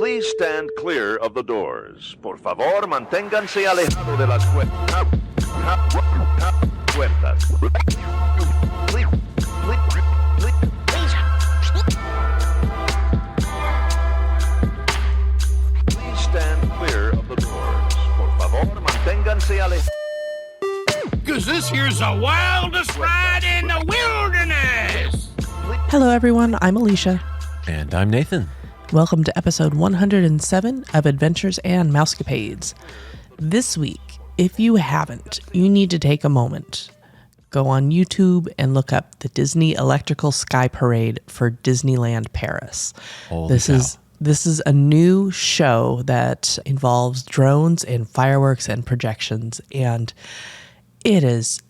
Please stand clear of the doors. Por favor, manténganse alejado de las puertas. Please stand clear of the doors. Por favor, manténganse alejados. Because this here's the wildest ride in the wilderness. Hello, everyone. I'm Alicia. And I'm Nathan. Welcome to episode 107 of Adventures and Mousecapades. This week, if you haven't, you need to take a moment. Go on YouTube and look up the Disney Electrical Sky Parade for Disneyland Paris. This is a new show that involves drones and fireworks and projections, and it is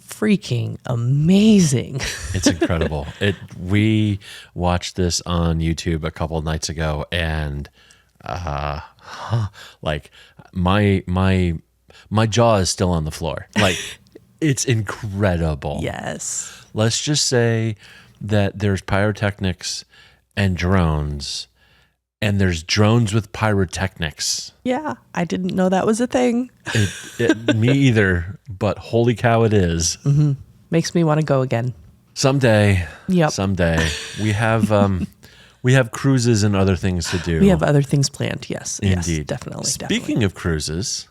freaking amazing. It's incredible. We watched this on YouTube a couple of nights ago, and like my jaw is still on the floor. Like, it's incredible. Yes. Let's just say that there's pyrotechnics and drones, and there's drones with pyrotechnics. Yeah, I didn't know that was a thing. Me either, but holy cow, it is. Mm-hmm. Makes me want to go again. Someday. Yep. Someday. We have cruises and other things to do. We have other things planned, yes. Indeed. Yes, definitely. Speaking of cruises,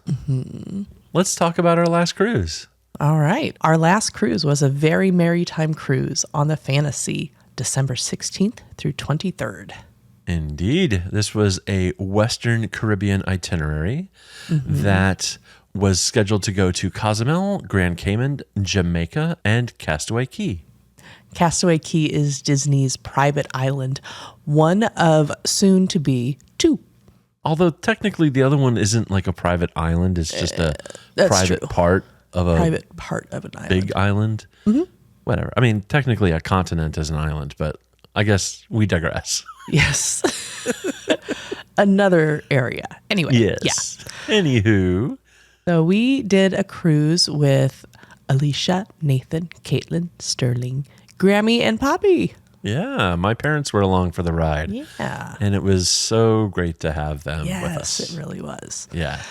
let's talk about our last cruise. All right. Our last cruise was a very Merrytime cruise on the Fantasy, December 16th through 23rd. Indeed. This was a Western Caribbean itinerary that was scheduled to go to Cozumel, Grand Cayman, Jamaica, and Castaway Cay. Castaway Cay is Disney's private island, one of soon to be two. Although technically the other one isn't like a private island, it's just a private part of an island. Big island. Mm-hmm. Whatever. I mean, technically a continent is an island, but I guess we digress. Yes. Another area. Anyway. Yes. Yeah. Anywho. So we did a cruise with Alicia, Nathan, Caitlin, Sterling, Grammy, and Poppy. Yeah. My parents were along for the ride. Yeah. And it was so great to have them with us. Yes, it really was. Yeah.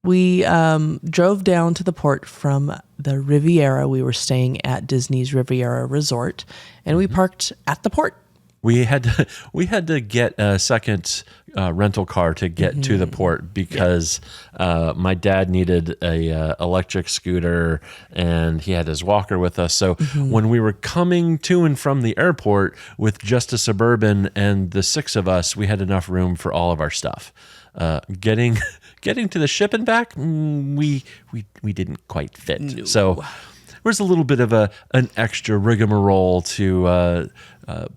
We drove down to the port from the Riviera. We were staying at Disney's Riviera Resort, and we parked at the port. We had to get a second rental car to get to the port because my dad needed a electric scooter, and he had his walker with us. So when we were coming to and from the airport with just a Suburban and the six of us, we had enough room for all of our stuff. Getting to the ship and back, we didn't quite fit. No. So there's a little bit of an extra rigmarole to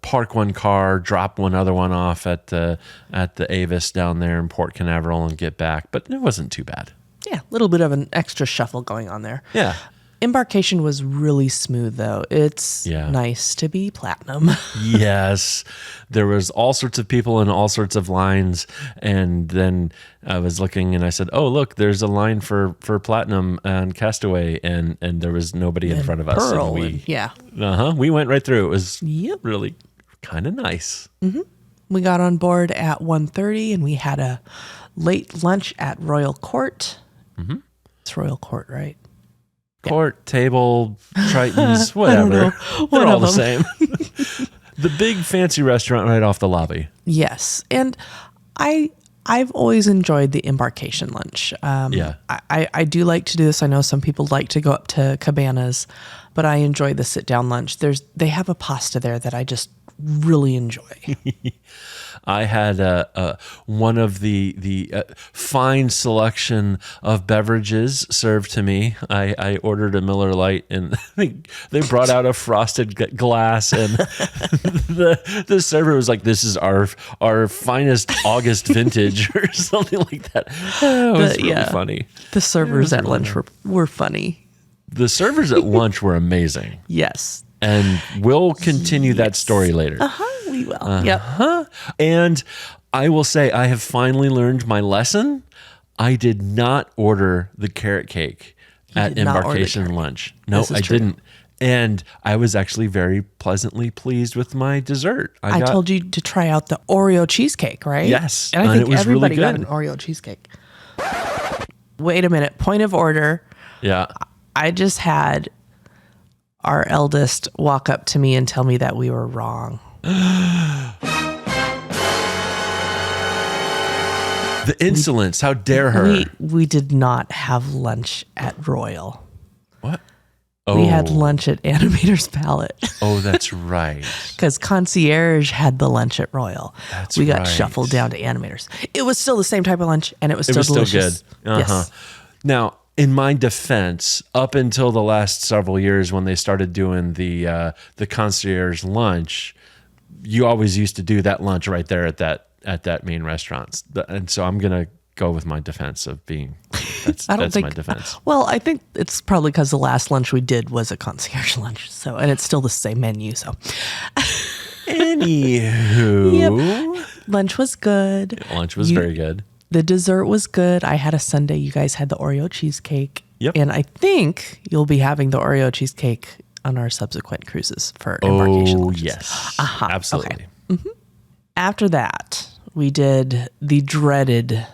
park one car, drop one other one off at the Avis down there in Port Canaveral and get back. But it wasn't too bad. Yeah, a little bit of an extra shuffle going on there. Yeah. Embarkation was really smooth, though. It's nice to be platinum. Yes. There was all sorts of people in all sorts of lines. And then I was looking and I said, oh, look, there's a line for platinum and Castaway. And there was nobody in front of us. Pearl, and we went right through. It was really kind of nice. Mm-hmm. We got on board at 1:30 and we had a late lunch at Royal Court. Mm-hmm. It's Royal Court, right? Court, table, Tritons, whatever. They're all the same. The big fancy restaurant right off the lobby. Yes. And I've always enjoyed the embarkation lunch. I do like to do this. I know some people like to go up to Cabanas, but I enjoy the sit-down lunch. They have a pasta there that I just really enjoy. I had one of the fine selection of beverages served to me. I ordered a Miller Lite, and they brought out a frosted glass, and the server was like, "This is our finest August vintage," or something like that. It was really funny. The servers at lunch were funny. The servers at lunch were amazing. Yes. And we'll continue that story later. We will. Yep. And I will say I have finally learned my lesson. I did not order the carrot cake at embarkation lunch. No, I didn't. And I was actually very pleasantly pleased with my dessert. I told you to try out the Oreo cheesecake, right? Yes, And I and think it was really everybody got good. an Oreo cheesecake. Wait a minute. Point of order. Yeah. I just had our eldest walk up to me and tell me that we were wrong. The insolence. How dare her? We did not have lunch at Royal. What? We had lunch at Animator's Palette. Oh, that's right. Because Concierge had the lunch at Royal. We got right. shuffled down to Animators. It was still the same type of lunch, and it was still delicious. Still good. Yes. Now, in my defense, up until the last several years when they started doing the concierge lunch, you always used to do that lunch right there at that main restaurant. And so I'm gonna go with my defense of being. That's my defense. Well, I think it's probably because the last lunch we did was a concierge lunch. So, and it's still the same menu. So, anywho, yep. Lunch was good. Lunch was very good. The dessert was good. I had a sundae. You guys had the Oreo cheesecake. Yep. And I think you'll be having the Oreo cheesecake on our subsequent cruises for embarkation lunches. Yes. Absolutely. Okay. After that, we did the dreaded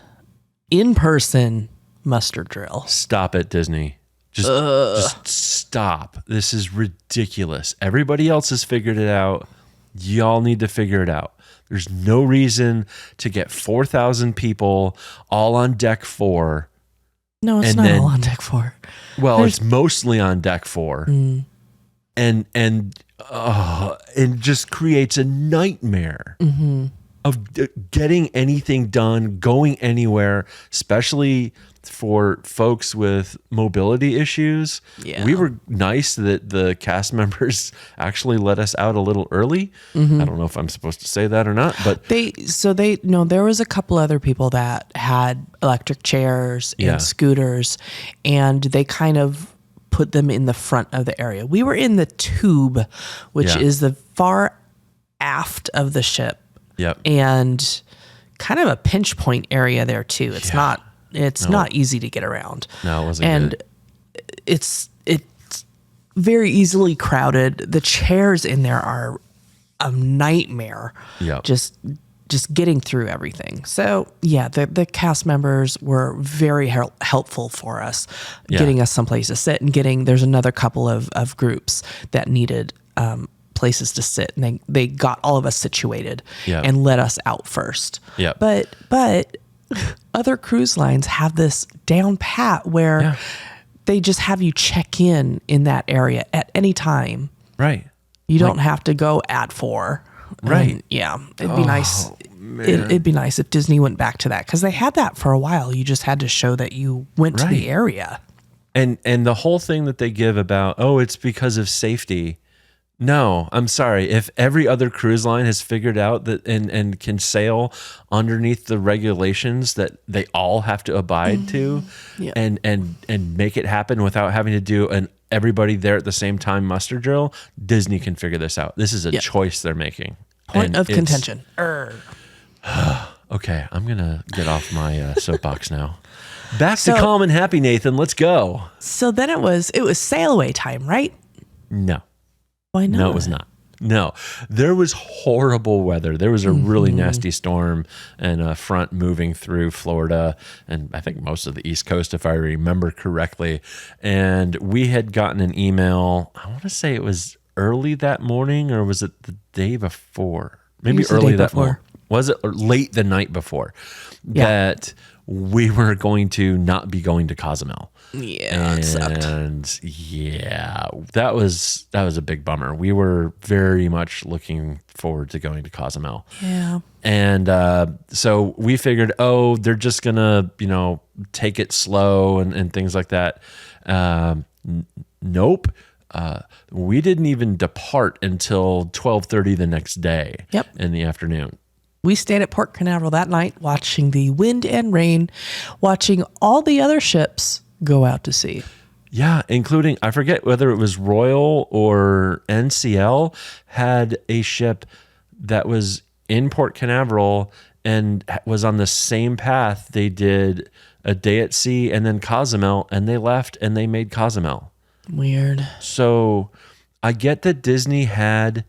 in-person muster drill. Stop it, Disney. Just stop. This is ridiculous. Everybody else has figured it out. Y'all need to figure it out. There's no reason to get 4,000 people all on deck 4. No, it's not all on deck 4. Well, it's mostly on deck 4. And it just creates a nightmare of getting anything done, going anywhere, especially for folks with mobility issues. Yeah. We were nice that the cast members actually let us out a little early. I don't know if I'm supposed to say that or not, but there was a couple other people that had electric chairs and scooters, and they kind of put them in the front of the area. We were in the tube, which is the far aft of the ship. Yep. And kind of a pinch point area there too. It's not easy to get around. No, it wasn't and good. It's very easily crowded. The chairs in there are a nightmare. Yep. Just getting through everything. So yeah, the cast members were very helpful for us, getting us someplace to sit and there's another couple of groups that needed places to sit, and they got all of us situated and let us out first. Yeah. But other cruise lines have this down pat where they just have you check in that area at any time. Right. You don't have to go at 4. Right. And it'd be nice. It'd be nice if Disney went back to that, because they had that for a while. You just had to show that you went to the area. And the whole thing that they give about, it's because of safety. No, I'm sorry. If every other cruise line has figured out that and can sail underneath the regulations that they all have to abide to, and make it happen without having to do an everybody there at the same time muster drill, Disney can figure this out. This is a choice they're making. Point of contention. Okay, I'm gonna get off my soapbox now. Back to calm and happy, Nathan. Let's go. So then it was sail away time, right? No. Why not? No, it was not. No, there was horrible weather. There was a really nasty storm and a front moving through Florida and I think most of the East Coast, if I remember correctly. And we had gotten an email, I want to say it was early that morning, or was it the day before? Maybe early that morning. Was it or late the night before that we were going to not be going to Cozumel? Yeah, it sucked. And that was a big bummer. We were very much looking forward to going to Cozumel. Yeah. And so we figured, they're just gonna, take it slow and things like that. Nope. We didn't even depart until 12:30 the next day. In the afternoon. We stayed at Port Canaveral that night, watching the wind and rain, watching all the other ships go out to sea. Yeah, including, I forget whether it was Royal or NCL had a ship that was in Port Canaveral and was on the same path. They did a day at sea and then Cozumel, and they left and they made Cozumel. Weird. So I get that Disney had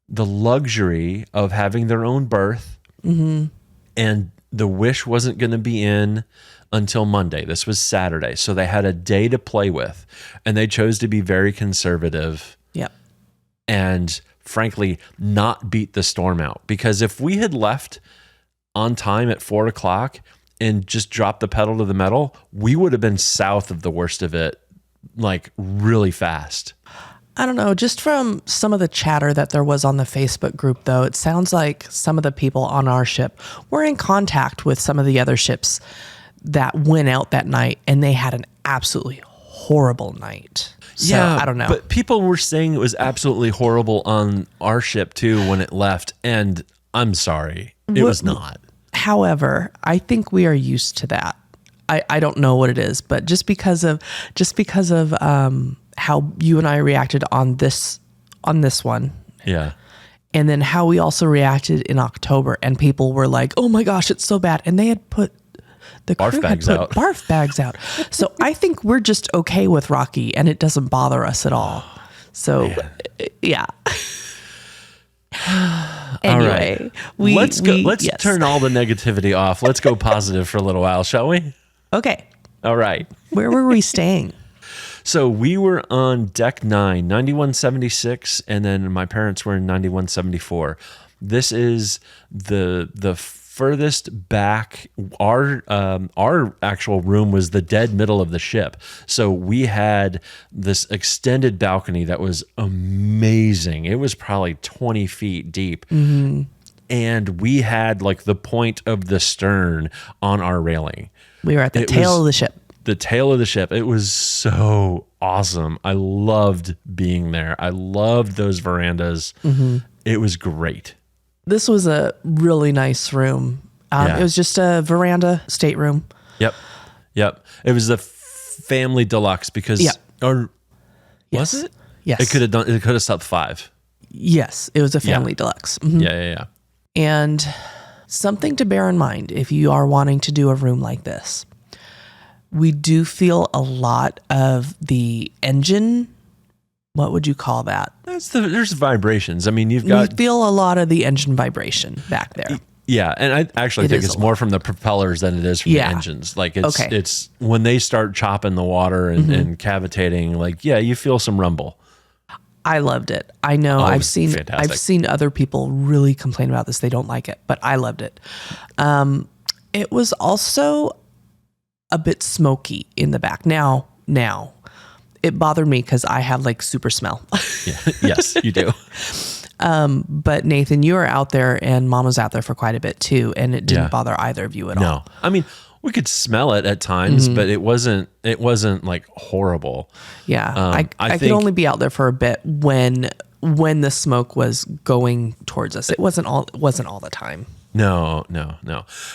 the luxury of having their own berth, and the Wish wasn't going to be in until Monday. This was Saturday, so they had a day to play with, and they chose to be very conservative. Yep. And frankly, not beat the storm out. Because if we had left on time at 4:00 and just dropped the pedal to the metal, we would have been south of the worst of it, like really fast. I don't know. Just from some of the chatter that there was on the Facebook group, though, it sounds like some of the people on our ship were in contact with some of the other ships that went out that night, and they had an absolutely horrible night. So, I don't know. But people were saying it was absolutely horrible on our ship too when it left, and I'm sorry, it was not. However, I think we are used to that. I don't know what it is, but just because of how you and I reacted on this one. Yeah. And then how we also reacted in October, and people were like, "Oh my gosh, it's so bad." And they had put barf bags out. So I think we're just okay with Rocky, and it doesn't bother us at all. So yeah. Anyway, all right. Let's turn all the negativity off. Let's go positive for a little while, shall we? Okay. All right. Where were we staying? So we were on deck 9, 9176, and then my parents were in 9174. This is the furthest back. Our actual room was the dead middle of the ship. So we had this extended balcony that was amazing. It was probably 20 feet deep. Mm-hmm. And we had like the point of the stern on our railing. We were at the tail of the ship. The tail of the ship. It was so awesome. I loved being there. I loved those verandas. Mm-hmm. It was great. This was a really nice room. It was just a veranda stateroom. Yep. It was the family deluxe because, was it? Yes. It could have slept 5. Yes, it was a family deluxe. Mm-hmm. Yeah. And something to bear in mind if you are wanting to do a room like this. We do feel a lot of the engine. What would you call that? There's vibrations. I mean, we feel a lot of the engine vibration back there. Yeah, and I actually think it's more from the propellers than it is from the engines. Like it's when they start chopping the water and cavitating. Like you feel some rumble. I loved it. I know I've seen other people really complain about this. They don't like it, but I loved it. It was also a bit smoky in the back. Now it bothered me because I have like super smell. Yes, you do. But Nathan, you were out there and Mom was out there for quite a bit too, and it didn't bother either of you at all. No, I mean we could smell it at times, but it wasn't like horrible. Yeah, I could only be out there for a bit when the smoke was going towards us. It wasn't all the time. No.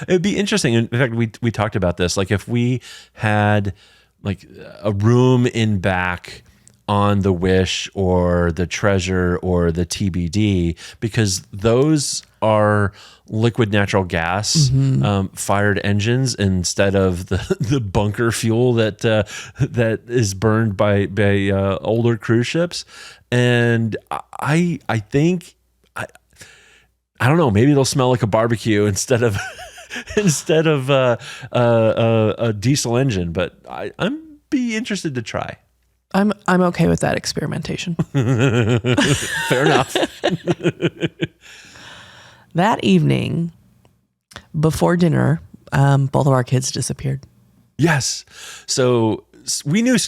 It'd be interesting. In fact, we talked about this. Like if we had like a room in back on the Wish or the Treasure or the TBD, because those are liquid natural gas fired engines instead of the bunker fuel that is burned by older cruise ships. And I think I don't know, maybe it'll smell like a barbecue instead of a diesel engine, but I'm be interested to try. I'm okay with that experimentation. Fair enough. That evening, before dinner, both of our kids disappeared. Yes. So we knew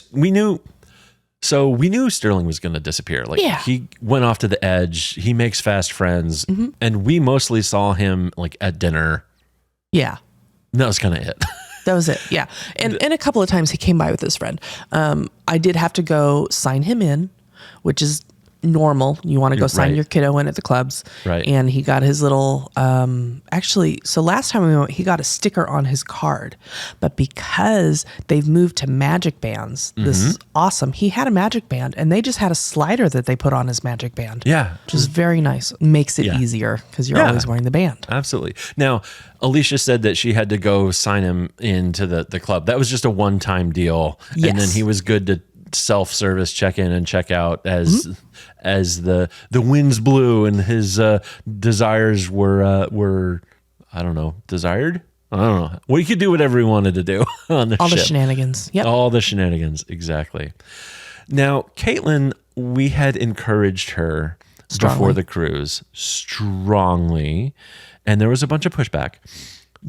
Sterling was going to disappear. Like he went off to the edge. He makes fast friends, and we mostly saw him like at dinner. Yeah. That was kind of it. That was it. Yeah. And a couple of times he came by with his friend. I did have to go sign him in, which is normal. You want to go sign your kiddo in at the clubs. Right. And he got his little, so last time we went, he got a sticker on his card, but because they've moved to magic bands, this is awesome. He had a magic band and they just had a slider that they put on his magic band. Yeah. Which is very nice. Makes it easier because you're always wearing the band. Absolutely. Now, Alicia said that she had to go sign him into the club. That was just a one-time deal. Yes. And then he was good self-service check-in and check-out as the winds blew and his desires were I don't know, desired. I don't know. Well, he could do whatever he wanted to do on the All ship. the shenanigans. Yep. All the shenanigans, exactly. Now, Caitlin, we had encouraged her before the cruise strongly, and there was a bunch of pushback,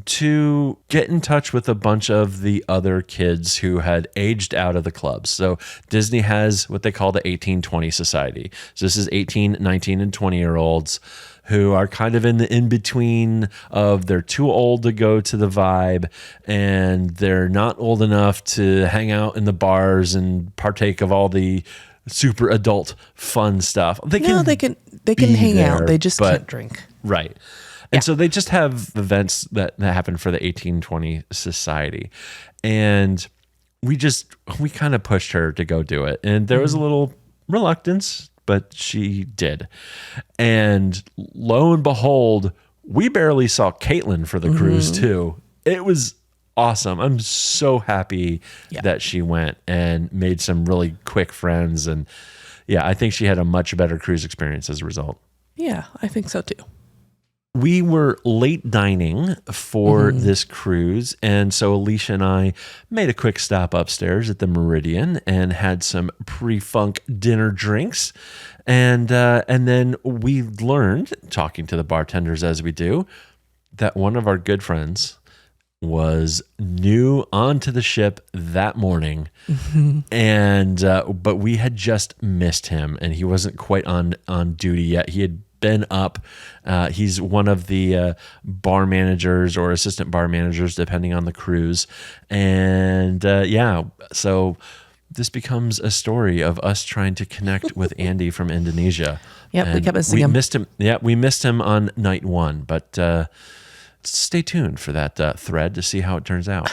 to get in touch with a bunch of the other kids who had aged out of the clubs. So Disney has what they call the 18-20 Society. So this is 18, 19, and 20-year-olds who are kind of in the in-between of they're too old to go to the Vibe and they're not old enough to hang out in the bars and partake of all the super adult fun stuff. They can hang there, out. They just can't drink. Right. And so they just have events that happen for the 18-20 Society. And we kind of pushed her to go do it. And there was a little reluctance, but she did. And lo and behold, we barely saw Caitlin for the cruise too. It was awesome. I'm so happy that she went and made some really quick friends. And yeah, I think she had a much better cruise experience as a result. Yeah, I think so too. We were late dining for this cruise, and so Alicia and I made a quick stop upstairs at the Meridian and had some pre-funk dinner drinks. And then we learned, talking to the bartenders as we do, that one of our good friends was new onto the ship that morning, and but we had just missed him, and he wasn't quite on duty yet. He had been up. He's one of the bar managers or assistant bar managers, depending on the cruise. And so this becomes a story of us trying to connect with Andy from Indonesia. Yep, we kept missing him. Missed him. Yeah, we missed him on night one, but stay tuned for that thread to see how it turns out.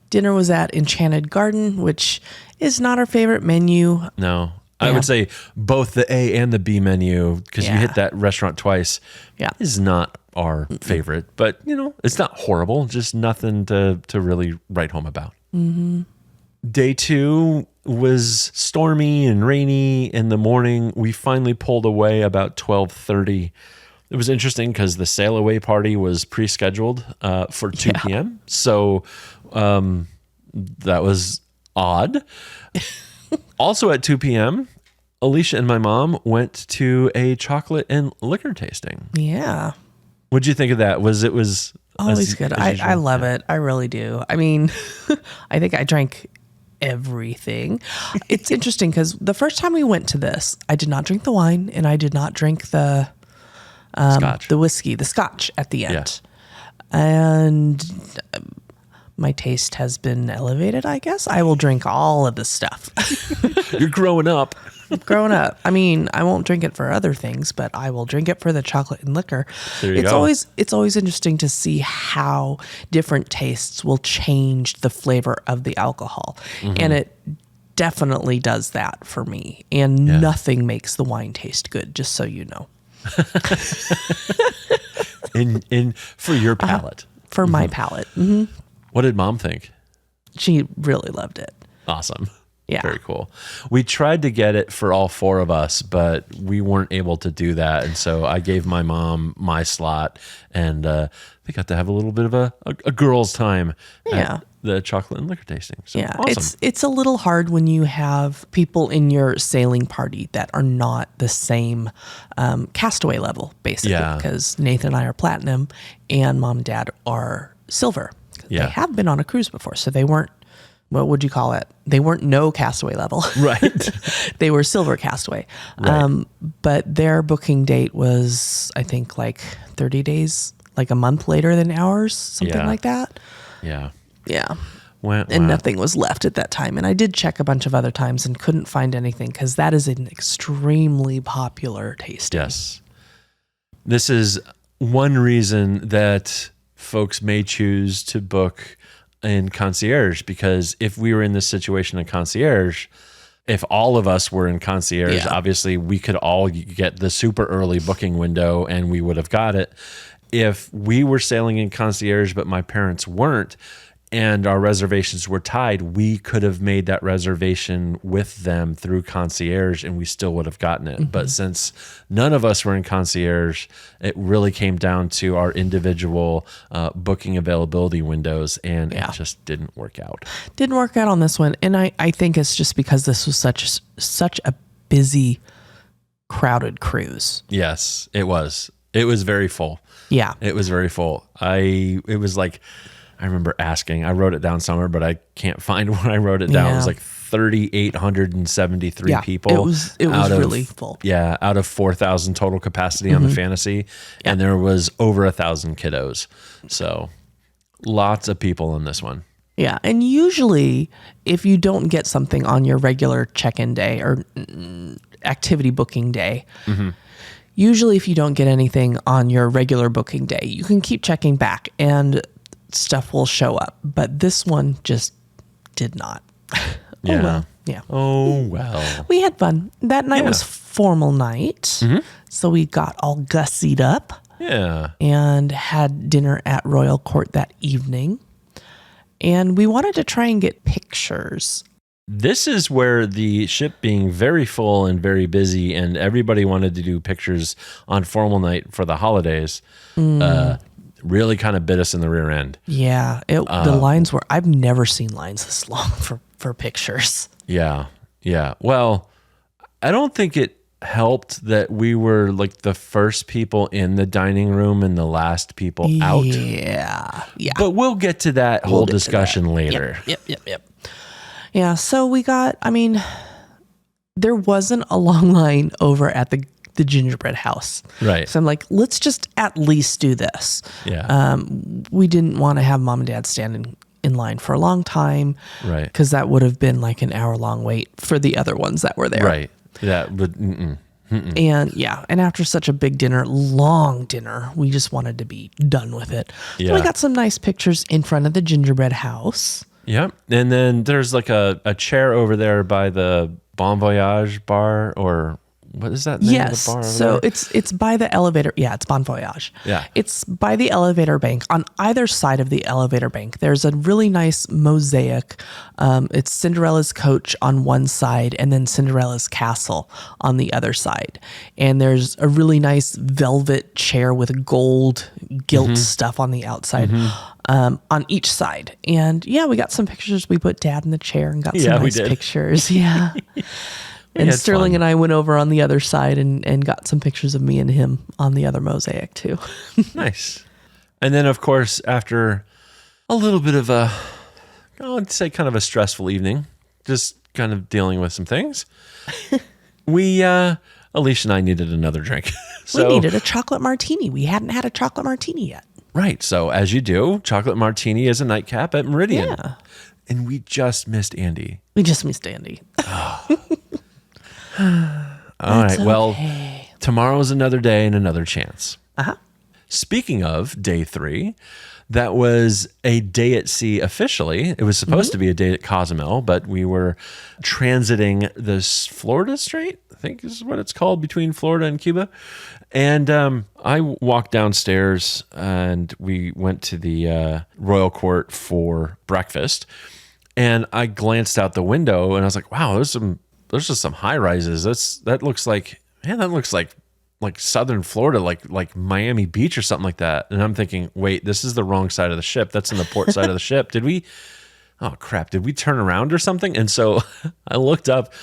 Dinner was at Enchanted Garden, which is not our favorite menu. No. I would say both the A and the B menu, because you hit that restaurant twice, is not our favorite. But, it's not horrible, just nothing to really write home about. Day 2 was stormy and rainy in the morning. We finally pulled away about 12:30. It was interesting because the sail away party was pre-scheduled for 2 p.m. So that was odd. Also at 2 p.m., Alicia and my mom went to a chocolate and liquor tasting. Yeah. What'd you think of that? Was always good? I love it. I really do. I mean, I think I drank everything. It's interesting because the first time we went to this, I did not drink the wine and I did not drink the Scotch. The whiskey, the Scotch at the end. Yeah. And my taste has been elevated, I guess. I will drink all of this stuff. You're growing up. Growing up. I mean, I won't drink it for other things, but I will drink it for the chocolate and liquor. There you go. It's always interesting to see how different tastes will change the flavor of the alcohol. And it definitely does that for me. And nothing makes the wine taste good, just so you know. in for your palate. For my palate. What did Mom think? She really loved it. Awesome. Yeah. Very cool. We tried to get it for all 4 of us, but we weren't able to do that. And so I gave my mom my slot, and they got to have a little bit of a girls' time at the chocolate and liquor tasting. So, awesome. It's a little hard when you have people in your sailing party that are not the same castaway level, basically, because Nathan and I are platinum and Mom and Dad are silver. They have been on a cruise before, so they weren't, what would you call it? They weren't no castaway level. Right. They were silver castaway. Right. But their booking date was, I think, like 30 days, like a month later than ours, something like that. Yeah. Yeah. And nothing was left at that time. And I did check a bunch of other times and couldn't find anything because that is an extremely popular tasting. Yes. This is one reason that folks may choose to book in concierge, because if we were in this situation in concierge, if all of us were in concierge, obviously we could all get the super early booking window and we would have got it. If we were sailing in concierge, but my parents weren't, and our reservations were tied, we could have made that reservation with them through concierge and we still would have gotten it. But since none of us were in concierge, it really came down to our individual booking availability windows, and it just didn't work out. Didn't work out on this one. And I think it's just because this was such a busy, crowded cruise. Yes, it was. It was very full. Yeah. It was very full. It was like, I remember asking, I wrote it down somewhere, but I can't find where I wrote it down. Yeah. It was like 3,873 people. It was really full. Yeah, out of 4,000 total capacity on the Fantasy. And there was over 1,000 kiddos. So lots of people in this one. Yeah. And usually if you don't get something on your regular check-in day or activity booking day, usually if you don't get anything on your regular booking day, you can keep checking back and stuff will show up. But this one just did not. Yeah. Oh, well. Yeah. Oh, well. We had fun. That night was formal night. So we got all gussied up Yeah. and had dinner at Royal Court that evening. And we wanted to try and get pictures. This is where the ship being very full and very busy, and everybody wanted to do pictures on formal night for the holidays, really kind of bit us in the rear end. Yeah. The lines were, I've never seen lines this long for pictures. Yeah. Yeah. Well, I don't think it helped that we were like the first people in the dining room and the last people out. Yeah. Yeah. But we'll get to that whole discussion later. Yep. Yeah, so we got, there wasn't a long line over at the gingerbread house. Right. So I'm like, let's just at least do this. Yeah. We didn't want to have mom and dad standing in line for a long time. Right. Because that would have been like an hour-long wait for the other ones that were there. Right. That would, And after such a big dinner, long dinner, we just wanted to be done with it. Yeah. So we got some nice pictures in front of the gingerbread house. Yep. And then there's like a chair over there by the Bon Voyage bar, or what is that name of the bar over so there? it's by the elevator. Yeah, it's Bon Voyage. Yeah. It's by the elevator bank. On either side of the elevator bank, there's a really nice mosaic. It's Cinderella's coach on one side and then Cinderella's castle on the other side. And there's a really nice velvet chair with gold gilt stuff on the outside on each side. And yeah, we got some pictures. We put Dad in the chair and got some nice pictures. Yeah. And Sterling and I went over on the other side and got some pictures of me and him on the other mosaic too. Nice. And then, of course, after a little bit of I would say kind of a stressful evening, just kind of dealing with some things, we, Alicia and I needed another drink. We needed a chocolate martini. We hadn't had a chocolate martini yet. Right. So as you do, chocolate martini is a nightcap at Meridian. Yeah. And we just missed Andy. We just missed Andy. All right. Well, tomorrow's another day and another chance. Speaking of day 3, that was a day at sea officially. It was supposed to be a day at Cozumel, but we were transiting this Florida Strait, I think is what it's called, between Florida and Cuba. And I walked downstairs and we went to the Royal Court for breakfast. And I glanced out the window and I was like, wow, there's just some high rises. That looks like southern Florida, like Miami Beach or something like that. And I'm thinking, wait, this is the wrong side of the ship. That's in the port side of the ship. Did we turn around or something? And so I looked up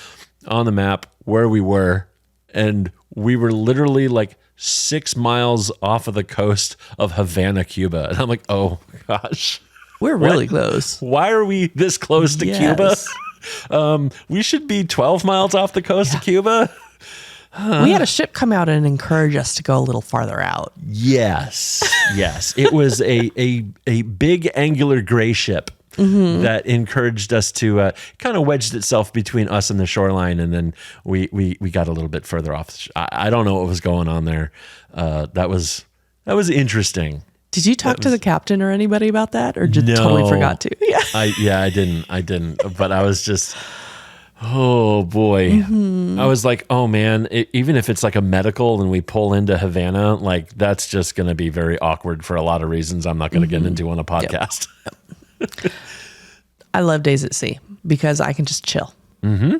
on the map where we were, and we were literally like 6 miles off of the coast of Havana, Cuba. And I'm like, oh gosh. We're really close. Why are we this close to Cuba? We should be 12 miles off the coast of Cuba. We had a ship come out and encourage us to go a little farther out. Yes. It was a big angular gray ship that encouraged us to kind of wedged itself between us and the shoreline, and then we got a little bit further off. I don't know what was going on there. That was interesting. Did you talk to the captain or anybody about that, or just totally forgot to? Yeah. I didn't. But I was just, oh boy. I was like, oh man, even if it's like a medical and we pull into Havana, like that's just going to be very awkward for a lot of reasons I'm not going to get into on a podcast. I love days at sea because I can just chill. Mm-hmm.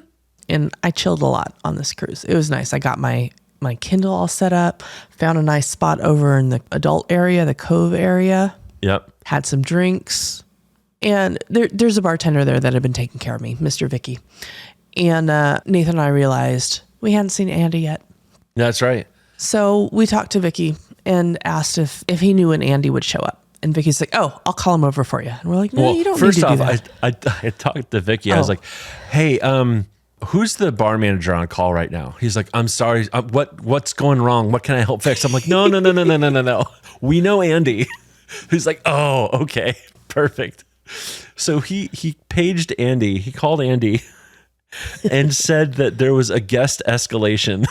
And I chilled a lot on this cruise. It was nice. I got my Kindle all set up, found a nice spot over in the adult area, the cove area. Yep. Had some drinks. And there's a bartender there that had been taking care of me, Mr. Vicky. And Nathan and I realized we hadn't seen Andy yet. That's right. So we talked to Vicky and asked if he knew when Andy would show up. And Vicky's like, "Oh, I'll call him over for you." And we're like, "No, you don't need to do that." First off, I talked to Vicky. I was like, "Hey, who's the bar manager on call right now?" He's like, "I'm sorry. What's going wrong? What can I help fix?" I'm like, "No. We know Andy." He's like, "Oh, okay, perfect." So he paged Andy. He called Andy and said that there was a guest escalation.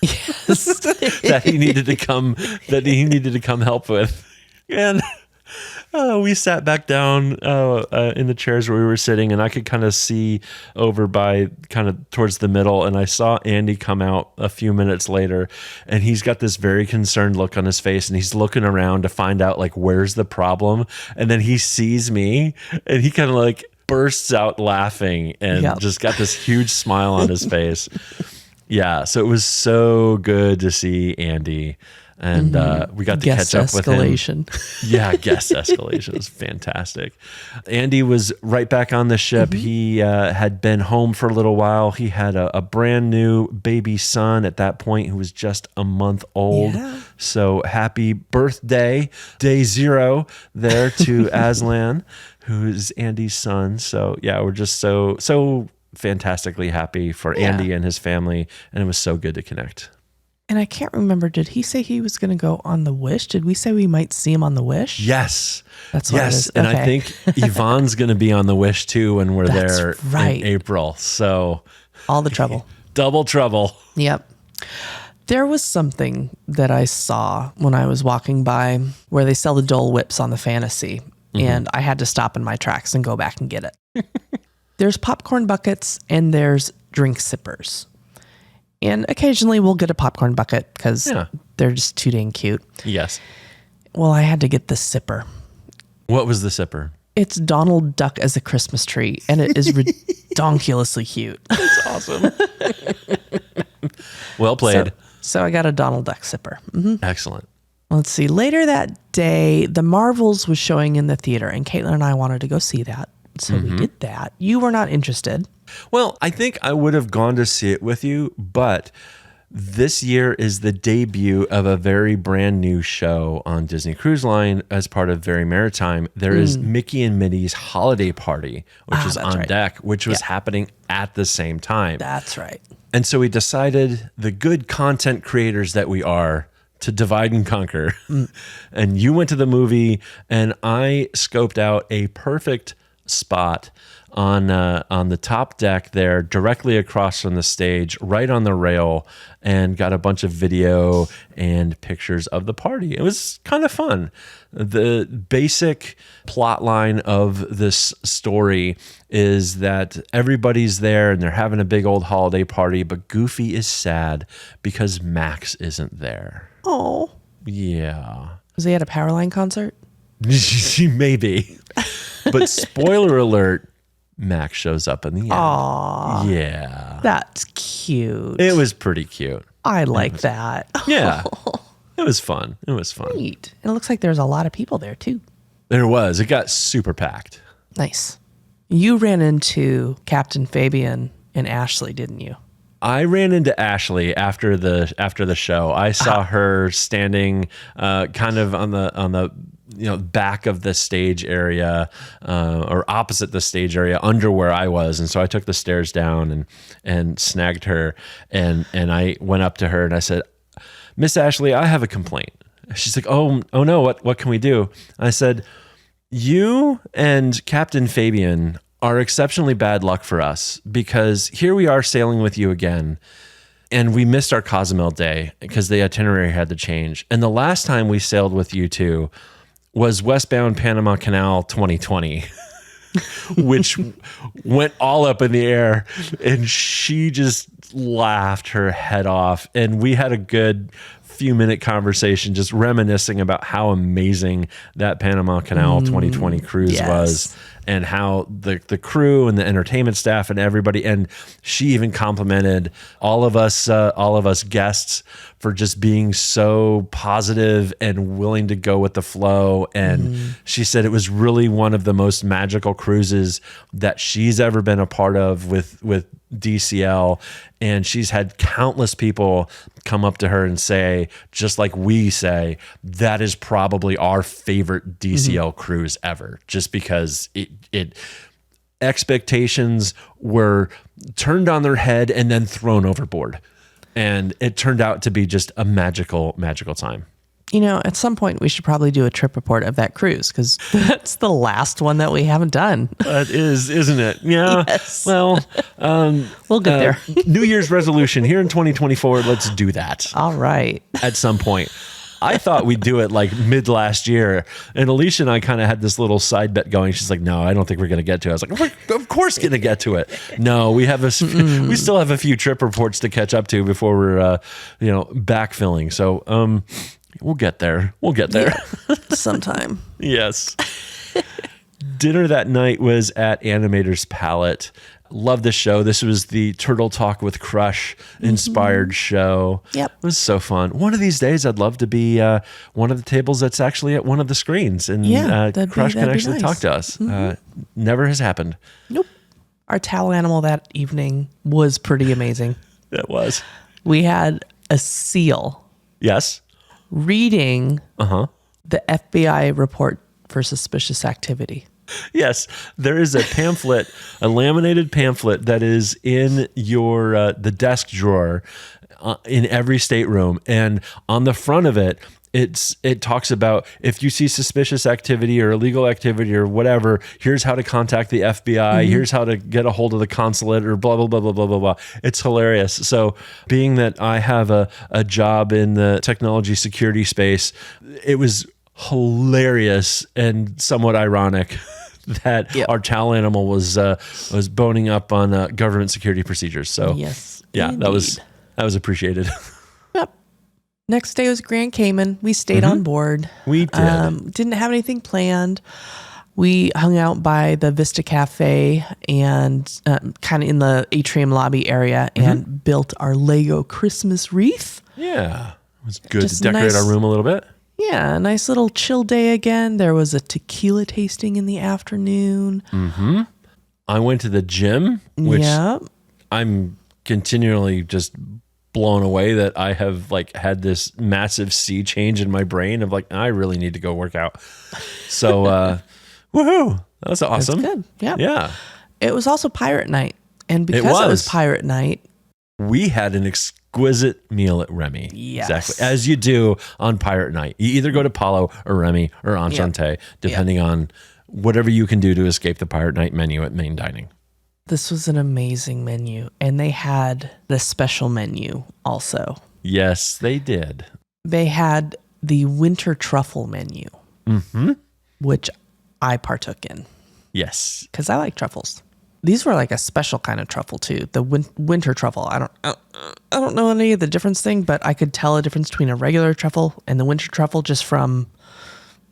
Yes. that he needed to come help with. And we sat back down in the chairs where we were sitting, and I could kind of see over by kind of towards the middle, and I saw Andy come out a few minutes later, and he's got this very concerned look on his face, and he's looking around to find out like where's the problem, and then he sees me, and he kind of like bursts out laughing and just got this huge smile on his face. Yeah, so it was so good to see Andy. And we got to catch up with him. Yeah, guest escalation. It was fantastic. Andy was right back on the ship. He had been home for a little while. He had a brand new baby son at that point who was just a month old. Yeah. So happy birthday, day 0 there to Aslan, who is Andy's son. So yeah, we're just so fantastically happy for Andy and his family. And it was so good to connect. And I can't remember, did he say he was going to go on the Wish? Did we say we might see him on the Wish? Yes. That's what it is. And okay. I think Yvonne's going to be on the Wish too when we're there in April. So all the trouble. Double trouble. Yep. There was something that I saw when I was walking by where they sell the Dole Whips on the Fantasy. And I had to stop in my tracks and go back and get it. There's popcorn buckets and there's drink sippers. And occasionally we'll get a popcorn bucket because they're just too dang cute. Yes. Well, I had to get the sipper. What was the sipper? It's Donald Duck as a Christmas tree, and it is redonkulously cute. That's awesome. Well played. So I got a Donald Duck sipper. Mm-hmm. Excellent. Let's see. Later that day, The Marvels was showing in the theater, and Caitlin and I wanted to go see that. So we did that. You were not interested. Well, I think I would have gone to see it with you, but this year is the debut of a very brand new show on Disney Cruise Line as part of Very Merrytime. There is Mickey and Minnie's Holiday Party, which is on deck, which was happening at the same time. That's right. And so we decided, the good content creators that we are, to divide and conquer. And you went to the movie, and I scoped out a perfect spot on the top deck there, directly across from the stage, right on the rail, and got a bunch of video and pictures of the party. It was kind of fun. The basic plot line of this story is that everybody's there and they're having a big old holiday party, but Goofy is sad because Max isn't there. Oh. Yeah. Was he at a Powerline concert? Maybe. But spoiler alert, Max shows up in the end. Aww. Yeah. That's cute. It was pretty cute. I like that. Yeah. It was fun. It was fun. Neat. And it looks like there's a lot of people there too. There was. It got super packed. Nice. You ran into Captain Fabian and Ashley, didn't you? I ran into Ashley after the show. I saw her standing kind of on the back of the stage area or opposite the stage area under where I was. And so I took the stairs down and snagged her. And I went up to her and I said, "Miss Ashley, I have a complaint." She's like, oh no, what can we do? I said, "You and Captain Fabian are exceptionally bad luck for us, because here we are sailing with you again, and we missed our Cozumel day because the itinerary had to change. And the last time we sailed with you two was westbound Panama Canal 2020, which went all up in the air." And she just laughed her head off. And we had a good few minute conversation, just reminiscing about how amazing that Panama Canal 2020 cruise was, and how the crew and the entertainment staff and everybody, and she even complimented all of us guests for just being so positive and willing to go with the flow. And she said it was really one of the most magical cruises that she's ever been a part of with DCL. And she's had countless people come up to her and say, just like we say, that is probably our favorite DCL cruise ever, just because it expectations were turned on their head and then thrown overboard. And it turned out to be just a magical time. You know, at some point we should probably do a trip report of that cruise, because that's the last one that we haven't done. That is, isn't it? Yeah. Yes. Well, we'll get there. New Year's resolution here in 2024. Let's do that. All right. At some point. I thought we'd do it like mid last year, and Alicia and I kind of had this little side bet going. She's like, "No, I don't think we're going to get to it." I was like, "We're of course going to get to it." No, we still have a few trip reports to catch up to before we're backfilling. So we'll get there. We'll get there sometime. Yes. Dinner that night was at Animator's Palette. Love the show. This was the Turtle Talk with Crush inspired show. Yep. It was so fun. One of these days, I'd love to be one of the tables that's actually at one of the screens, and Crush can actually talk to us. Never has happened. Nope. Our towel animal that evening was pretty amazing. It was. We had a seal. Yes. Reading the FBI report for suspicious activity. Yes, there is a pamphlet, a laminated pamphlet that is in your the desk drawer in every stateroom, and on the front of it, it talks about if you see suspicious activity or illegal activity or whatever, here's how to contact the FBI, here's how to get a hold of the consulate, or blah blah blah blah blah blah blah. It's hilarious. So, being that I have a job in the technology security space, it was hilarious and somewhat ironic that our towel animal was boning up on government security procedures. So yes, yeah, indeed. that was appreciated. Yep. Next day was Grand Cayman. We stayed on board. We did. Didn't have anything planned. We hung out by the Vista Cafe and kind of in the atrium lobby area and built our Lego Christmas wreath. Yeah, it was good Just to decorate our room a little bit. Yeah, a nice little chill day again. There was a tequila tasting in the afternoon. I went to the gym, which I'm continually just blown away that I have like had this massive sea change in my brain of like, I really need to go work out. So, woohoo. That was awesome. That's good. Yeah. Yeah. It was also pirate night. And because it was pirate night, we had an exquisite meal at Remy. Yes. Exactly. As you do on Pirate Night. You either go to Palo or Remy or Enchante, depending on whatever you can do to escape the Pirate Night menu at main dining. This was an amazing menu. And they had the special menu also. Yes, they did. They had the winter truffle menu, which I partook in. Yes. Because I like truffles. These were like a special kind of truffle too. The winter truffle. I don't know any of the difference thing, but I could tell a difference between a regular truffle and the winter truffle just from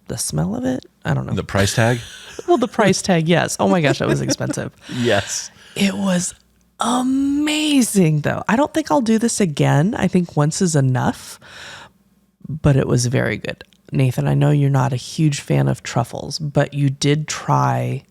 the smell of it. I don't know. The price tag? Well, the price tag, yes. Oh my gosh, that was expensive. Yes. It was amazing though. I don't think I'll do this again. I think once is enough, but it was very good. Nathan, I know you're not a huge fan of truffles, but you did try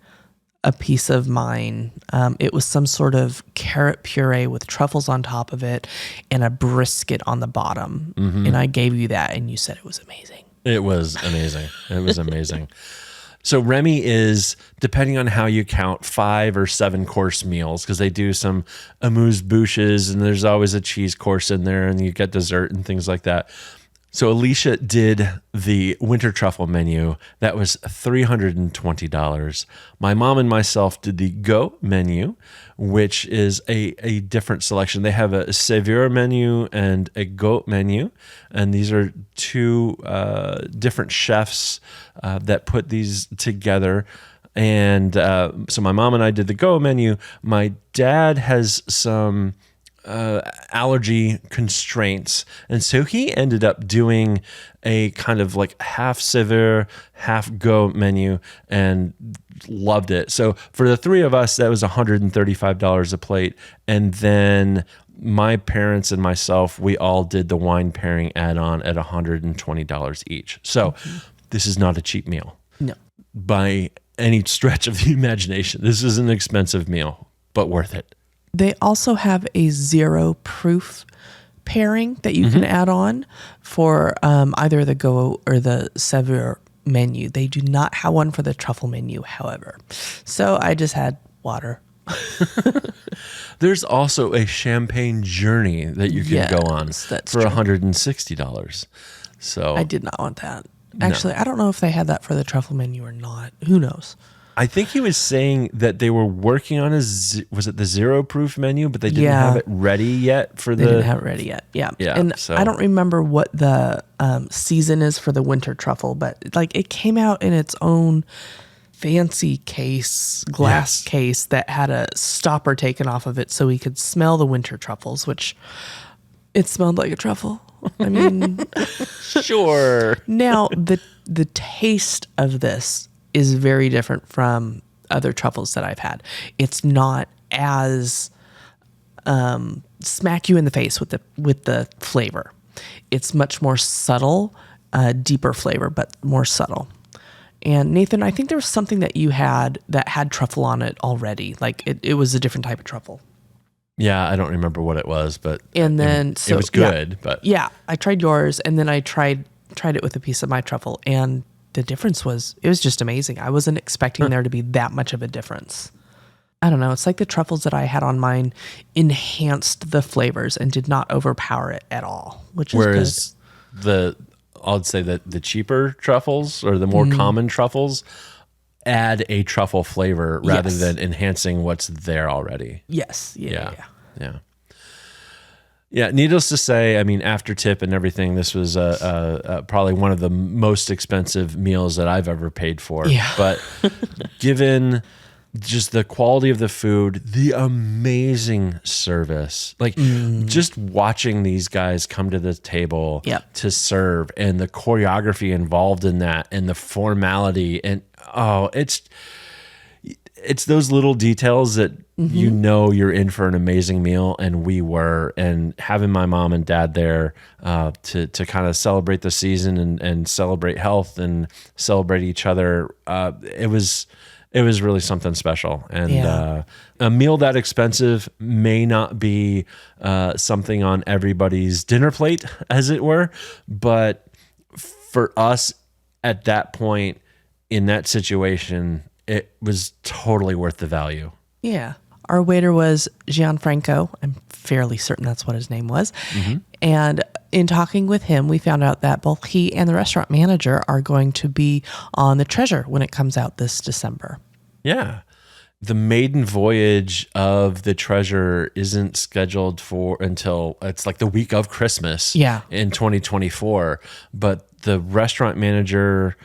a piece of mine. It was some sort of carrot puree with truffles on top of it and a brisket on the bottom. And I gave you that and you said it was amazing. It was amazing. It was amazing. So Remy is, depending on how you count, 5 or 7 course meals, because they do some amuse-bouches and there's always a cheese course in there and you get dessert and things like that. So Alicia did the winter truffle menu. That was $320. My mom and myself did the Go menu, which is a different selection. They have a Savour menu and a Goat menu. And these are 2 different chefs that put these together. And so my mom and I did the Go menu. My dad has some allergy constraints. And so he ended up doing a kind of like half severe, half go menu and loved it. So for the three of us, that was $135 a plate. And then my parents and myself, we all did the wine pairing add-on at $120 each. So this is not a cheap meal. No. By any stretch of the imagination. This is an expensive meal, but worth it. They also have a 0 proof pairing that you can add on for either the go or the severe menu. They do not have one for the truffle menu, however. So I just had water. There's also a champagne journey that you can go on for true. $160. So I did not want that. Actually, I don't know if they had that for the truffle menu or not. Who knows? I think he was saying that they were working on was it the 0 proof menu, but they didn't have it ready yet for They didn't have it ready yet. Yeah. And so. I don't remember what the season is for the winter truffle, but like it came out in its own fancy glass case that had a stopper taken off of it so we could smell the winter truffles, which it smelled like a truffle. I mean, sure. Now the taste of this is very different from other truffles that I've had. It's not as smack you in the face with the flavor. It's much more subtle, deeper flavor, but more subtle. And Nathan, I think there was something that you had that had truffle on it already. Like it was a different type of truffle. Yeah, I don't remember what it was, but and then it was good. But yeah, I tried yours, and then I tried it with a piece of my truffle, and the difference was just amazing. I wasn't expecting there to be that much of a difference. I don't know. It's like the truffles that I had on mine enhanced the flavors and did not overpower it at all, which is good. I'd say that the cheaper truffles or the more common truffles add a truffle flavor rather than enhancing what's there already. Yes. Yeah. Needless to say, I mean, after tip and everything, this was probably one of the most expensive meals that I've ever paid for. Yeah. But given just the quality of the food, the amazing service, like just watching these guys come to the table to serve and the choreography involved in that and the formality and it's those little details that you know you're in for an amazing meal, and we were. And having my mom and dad there to kind of celebrate the season and celebrate health and celebrate each other, it was really something special. And a meal that expensive may not be something on everybody's dinner plate, as it were, but for us at that point in that situation, it was totally worth the value. Yeah. Our waiter was Gianfranco. I'm fairly certain that's what his name was. And in talking with him, we found out that both he and the restaurant manager are going to be on the Treasure when it comes out this December. Yeah. The maiden voyage of the Treasure isn't scheduled until it's like the week of Christmas in 2024. But the restaurant manager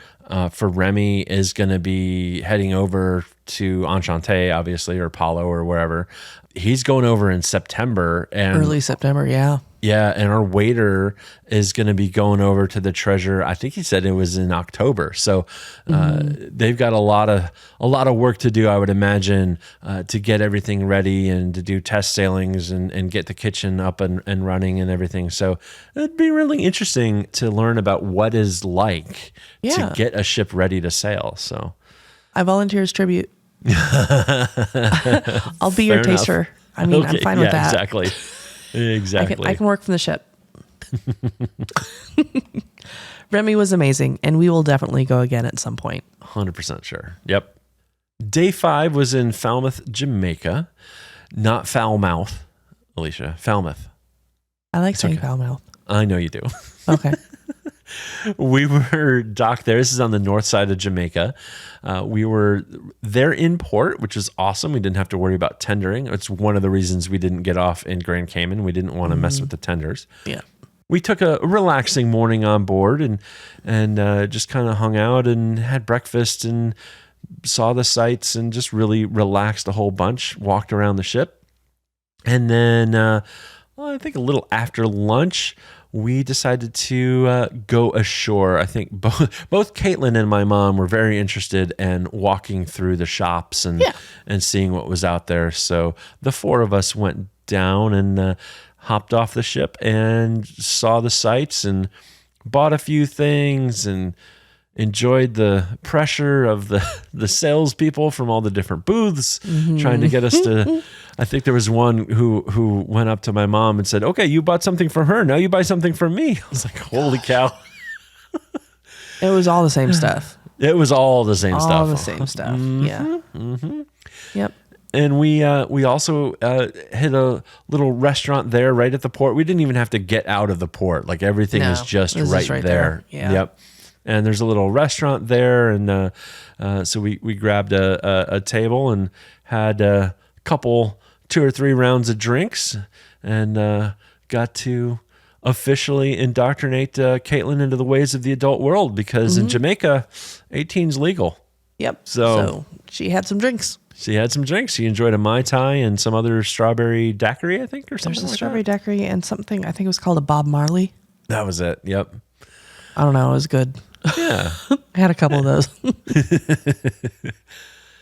for Remy is going to be heading over to Enchante, obviously, or Palo or wherever. He's going over in September. And early September, yeah. Yeah, and our waiter is going to be going over to the Treasure. I think he said it was in October. So they've got a lot of work to do, I would imagine, to get everything ready and to do test sailings and get the kitchen up and running and everything. So it'd be really interesting to learn about what is like to get a ship ready to sail. So I volunteer as tribute. I'll be your taster. I mean, I'm fine with that. Exactly. I can work from the ship. Remy was amazing, and we will definitely go again at some point. 100% sure. Yep. Day 5 was in Falmouth, Jamaica. Not Falmouth, Alicia. Falmouth. I like saying Falmouth. I know you do. Okay. We were docked there. This is on the north side of Jamaica. We were there in port, which is awesome. We didn't have to worry about tendering. It's one of the reasons we didn't get off in Grand Cayman. We didn't want to mess with the tenders. Yeah. We took a relaxing morning on board and just kind of hung out and had breakfast and saw the sights and just really relaxed a whole bunch, walked around the ship. And then I think a little after lunch, we decided to go ashore. I think both Caitlin and my mom were very interested in walking through the shops and seeing what was out there. So the four of us went down and hopped off the ship and saw the sights and bought a few things and enjoyed the pressure of the salespeople from all the different booths trying to get us to. I think there was one who went up to my mom and said, "Okay, you bought something for her. Now you buy something for me." I was like, "Holy cow!" It was all the same stuff. It was all the same stuff. All the same stuff. Yeah. Yep. And we also hit a little restaurant there right at the port. We didn't even have to get out of the port. Like everything is just right there. Yeah. Yep. And there's a little restaurant there, and so we grabbed a table and had a couple, 2 or 3 rounds of drinks, and got to officially indoctrinate Caitlin into the ways of the adult world, because in Jamaica, 18's legal. Yep. So she had some drinks. She had some drinks. She enjoyed a Mai Tai and some other strawberry daiquiri, I think, or something. There's a like strawberry that. daiquiri and something, I think it was called a Bob Marley. That was it. Yep. I don't know. It was good. Yeah. I had a couple of those.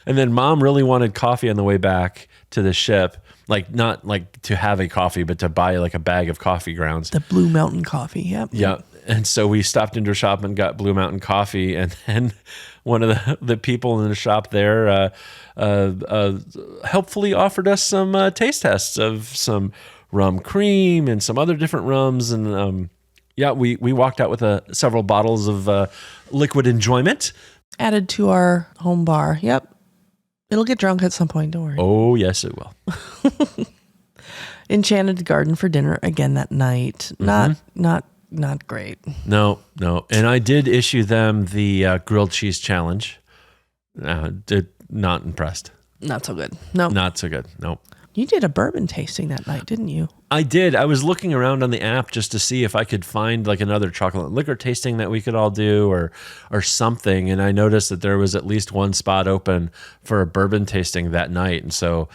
And then Mom really wanted coffee on the way back to the ship. Like, not like to have a coffee, but to buy like a bag of coffee grounds. The Blue Mountain coffee. Yep. Yeah. And so we stopped into a shop and got Blue Mountain coffee. And then one of the people in the shop there helpfully offered us some taste tests of some rum cream and some other different rums. And we walked out with several bottles of liquid enjoyment. Added to our home bar. Yep. It'll get drunk at some point. Don't worry. Oh, yes, it will. Enchanted Garden for dinner again that night. Not great. No. And I did issue them the grilled cheese challenge. Not impressed. Not so good. No. Not so good. Nope. You did a bourbon tasting that night, didn't you? I did. I was looking around on the app just to see if I could find like another chocolate and liquor tasting that we could all do or something. And I noticed that there was at least one spot open for a bourbon tasting that night. And so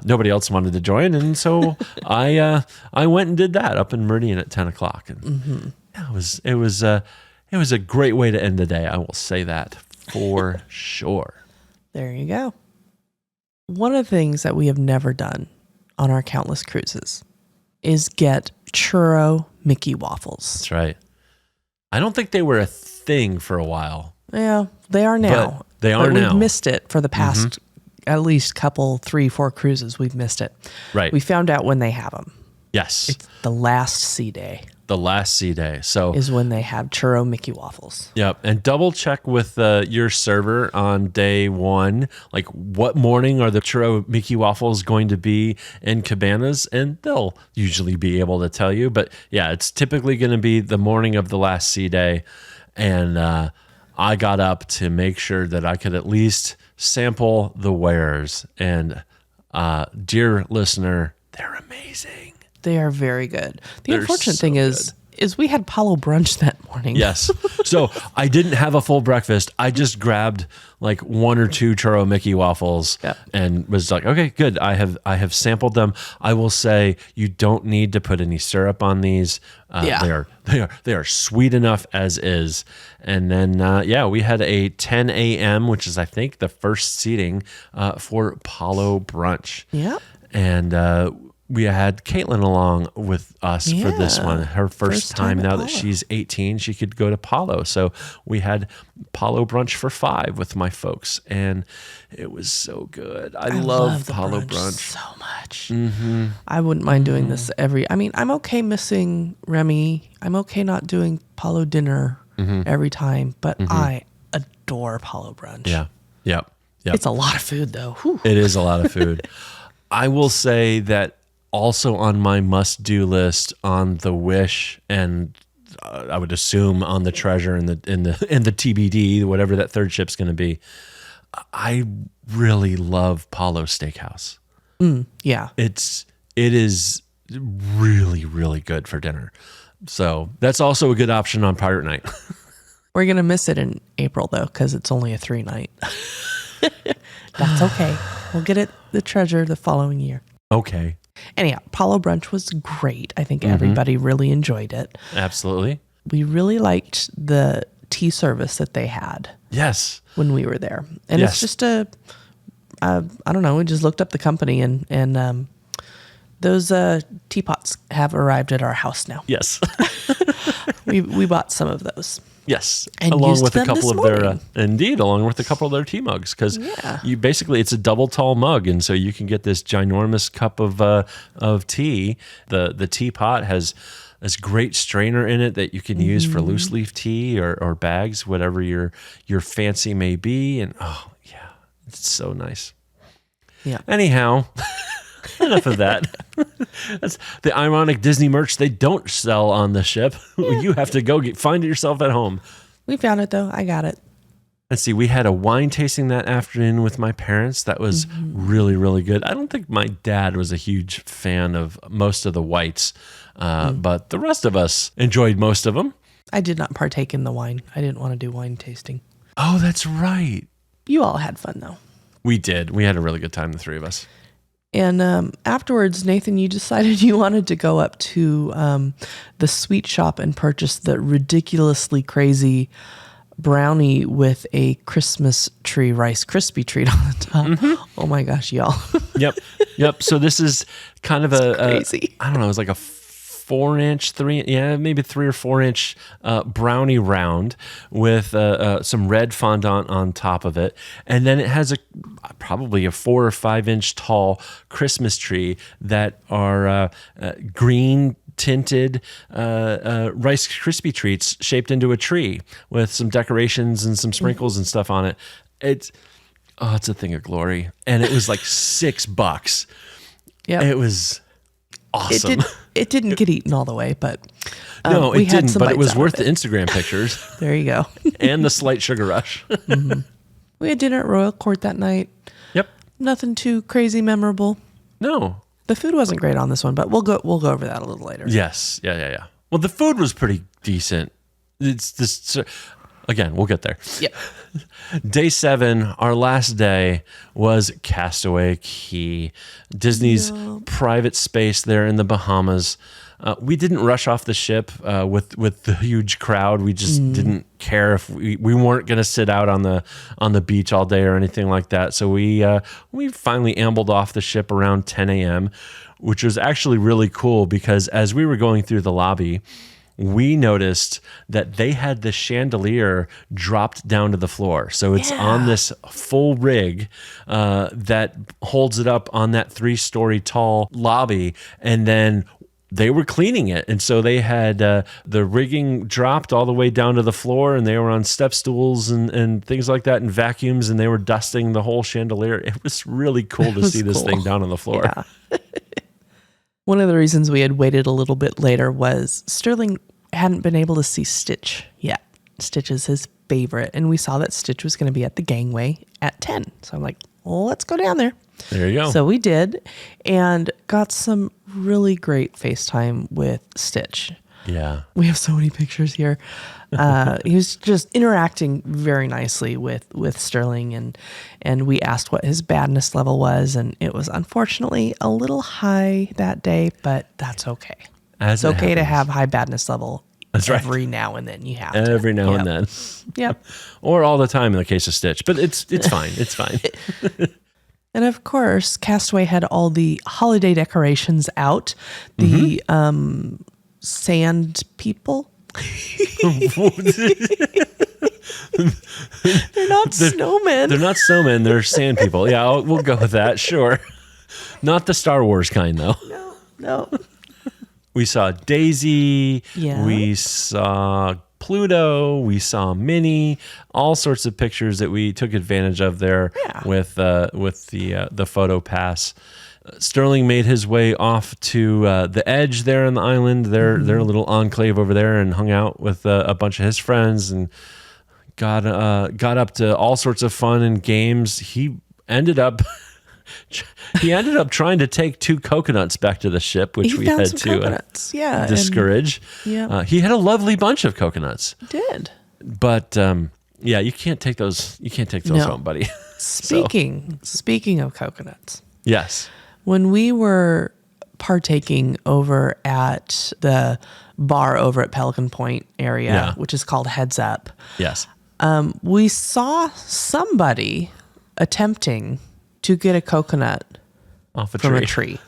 nobody else wanted to join. And so I went and did that up in Meridian at 10 o'clock. And it was a great way to end the day. I will say that for sure. There you go. One of the things that we have never done on our countless cruises is get churro Mickey waffles. That's right. I don't think they were a thing for a while. Yeah, they are now. But they are now. We've missed it for the past at least couple, 3-4 cruises. We've missed it. Right. We found out when they have them. Yes. It's the last sea day. The last sea day. So is when they have churro Mickey waffles. Yep. And double check with your server on day 1, like what morning are the churro Mickey waffles going to be in Cabanas, and they'll usually be able to tell you. But yeah, it's typically going to be the morning of the last sea day. And I got up to make sure that I could at least sample the wares. And dear listener, they're amazing. They are very good. The They're unfortunate so thing is we had Palo brunch that morning. Yes. So I didn't have a full breakfast. I just grabbed like 1 or 2 churro Mickey waffles and was like, okay, good. I have sampled them. I will say you don't need to put any syrup on these. They are sweet enough as is. And then we had a 10 a.m., which is I think the first seating for Palo brunch. Yeah. And we had Caitlin along with us for this one. Her first time now that she's 18, she could go to Palo. So we had Palo brunch for 5 with my folks, and it was so good. I love Palo brunch so much. I wouldn't mind doing this I'm okay missing Remy. I'm okay not doing Palo dinner every time, but I adore Palo brunch. Yeah. Yep. It's a lot of food though. Whew. It is a lot of food. I will say that also on my must-do list on the Wish, and I would assume on the Treasure and the TBD, whatever that third ship's going to be. I really love Palo Steakhouse. Yeah, it is really, really good for dinner. So that's also a good option on Pirate Night. We're gonna miss it in April though because it's only a 3-night. That's okay. We'll get it the Treasure the following year. Okay. Anyhow, Apollo Brunch was great. I think everybody really enjoyed it. Absolutely. We really liked the tea service that they had Yes. when we were there. And Yes. it's just I don't know, we just looked up the company and those teapots have arrived at our house now. Yes. We bought some of those. Yes, And along used with a them couple this of their morning. indeed, along with a couple of their tea mugs, because Yeah. you basically it's a double tall mug, and so you can get this ginormous cup of tea. The teapot has this great strainer in it that you can use for loose leaf tea or bags, whatever your fancy may be, and oh yeah, it's so nice. Yeah. Anyhow. Enough of that. That's the ironic Disney merch they don't sell on the ship. You have to go find it yourself at home. We found it though. I got it. Let's see. We had a wine tasting that afternoon with my parents. That was really, really good. I don't think my dad was a huge fan of most of the whites, but the rest of us enjoyed most of them. I did not partake in the wine. I didn't want to do wine tasting. Oh, that's right. You all had fun though. We did. We had a really good time, the three of us. And afterwards, Nathan, you decided you wanted to go up to the sweet shop and purchase the ridiculously crazy brownie with a Christmas tree, Rice Krispie treat on the top. Oh my gosh, y'all. Yep. So this is kind of crazy. I don't know, it's like a 4-inch, maybe 3 or 4-inch brownie round with some red fondant on top of it, and then it has probably a 4 or 5-inch tall Christmas tree that are green tinted Rice Krispie treats shaped into a tree with some decorations and some sprinkles and stuff on it. It's a thing of glory, and it was like $6. Yep. It was awesome. It didn't get eaten all the way, but no, we it had didn't. some But it bites was out worth of the Instagram pictures There you go. and the slight sugar rush. We had dinner at Royal Court that night. Yep. Nothing too crazy memorable. No. The food wasn't great on this one, but we'll go over that a little later. Yes. Yeah. Well, the food was pretty decent. It's this. Again, we'll get there. Yep. Day 7, our last day, was Castaway Cay, Disney's private space there in the Bahamas. We didn't rush off the ship with the huge crowd. We just didn't care if we weren't going to sit out on the beach all day or anything like that. So we finally ambled off the ship around 10 a.m., which was actually really cool because as we were going through the lobby, we noticed that they had the chandelier dropped down to the floor. So it's on this full rig that holds it up on that 3-story tall lobby. And then they were cleaning it. And so they had the rigging dropped all the way down to the floor, and they were on step stools and things like that and vacuums, and they were dusting the whole chandelier. It was really cool to see this thing down on the floor. Yeah. One of the reasons we had waited a little bit later was Sterling hadn't been able to see Stitch yet. Stitch is his favorite, and we saw that Stitch was going to be at the gangway at 10. So I'm like, well, let's go down there. There you go. So we did, and got some really great FaceTime with Stitch. Yeah. We have so many pictures here. He was just interacting very nicely with Sterling, and we asked what his badness level was, and it was unfortunately a little high that day, but that's okay. It's okay to have high badness level. That's right. Every now and then you have to. Every now and then. Yep. Or all the time in the case of Stitch. But it's fine. It's fine. And of course, Castaway had all the holiday decorations out. The sand people. They're not snowmen. They're not snowmen. They're sand people. Yeah, we'll go with that. Sure. Not the Star Wars kind, though. No. We saw Daisy. Yeah. We saw Pluto. We saw Minnie. All sorts of pictures that we took advantage of there with the photo pass. Sterling made his way off to the edge there on the island, their little enclave over there, and hung out with a bunch of his friends and got up to all sorts of fun and games. He ended up trying to take 2 coconuts back to the ship, which we had to discourage. He had a lovely bunch of coconuts. He did. But you can't take those. You can't take those home, buddy. Speaking of coconuts. Yes. When we were partaking over at the bar over at Pelican Point area, Yeah. which is called Heads Up. Yes. We saw somebody attempting to get a coconut Off a from tree. a tree.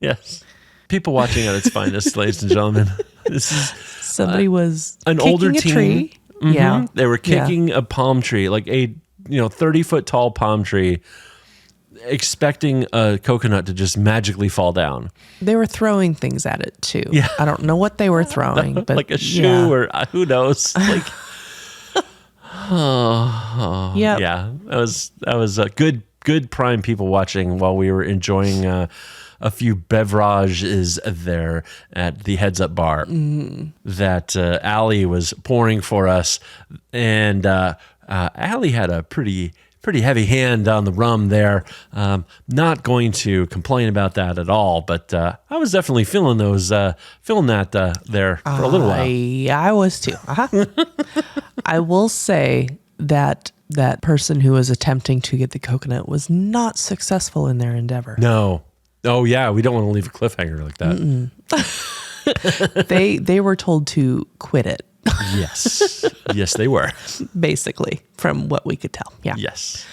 Yes. People watching at its finest, ladies and gentlemen. This is Somebody was an kicking older a teen. tree. Mhm. Yeah. They were kicking a palm tree, like a 30-foot tall palm tree, expecting a coconut to just magically fall down. They were throwing things at it too. Yeah. I don't know what they were throwing, but like a shoe yeah. or who knows. Like, Yep. yeah, that was a good prime people watching while we were enjoying a few beverages there at the Heads Up bar that Allie was pouring for us, and Allie had a pretty heavy hand on the rum there. Not going to complain about that at all, but I was definitely feeling that there for a little while. I was too. I will say that person who was attempting to get the coconut was not successful in their endeavor. No. Oh yeah, we don't want to leave a cliffhanger like that. They were told to quit it, Yes. Yes, they were. basically, from what we could tell. Yeah. Yes.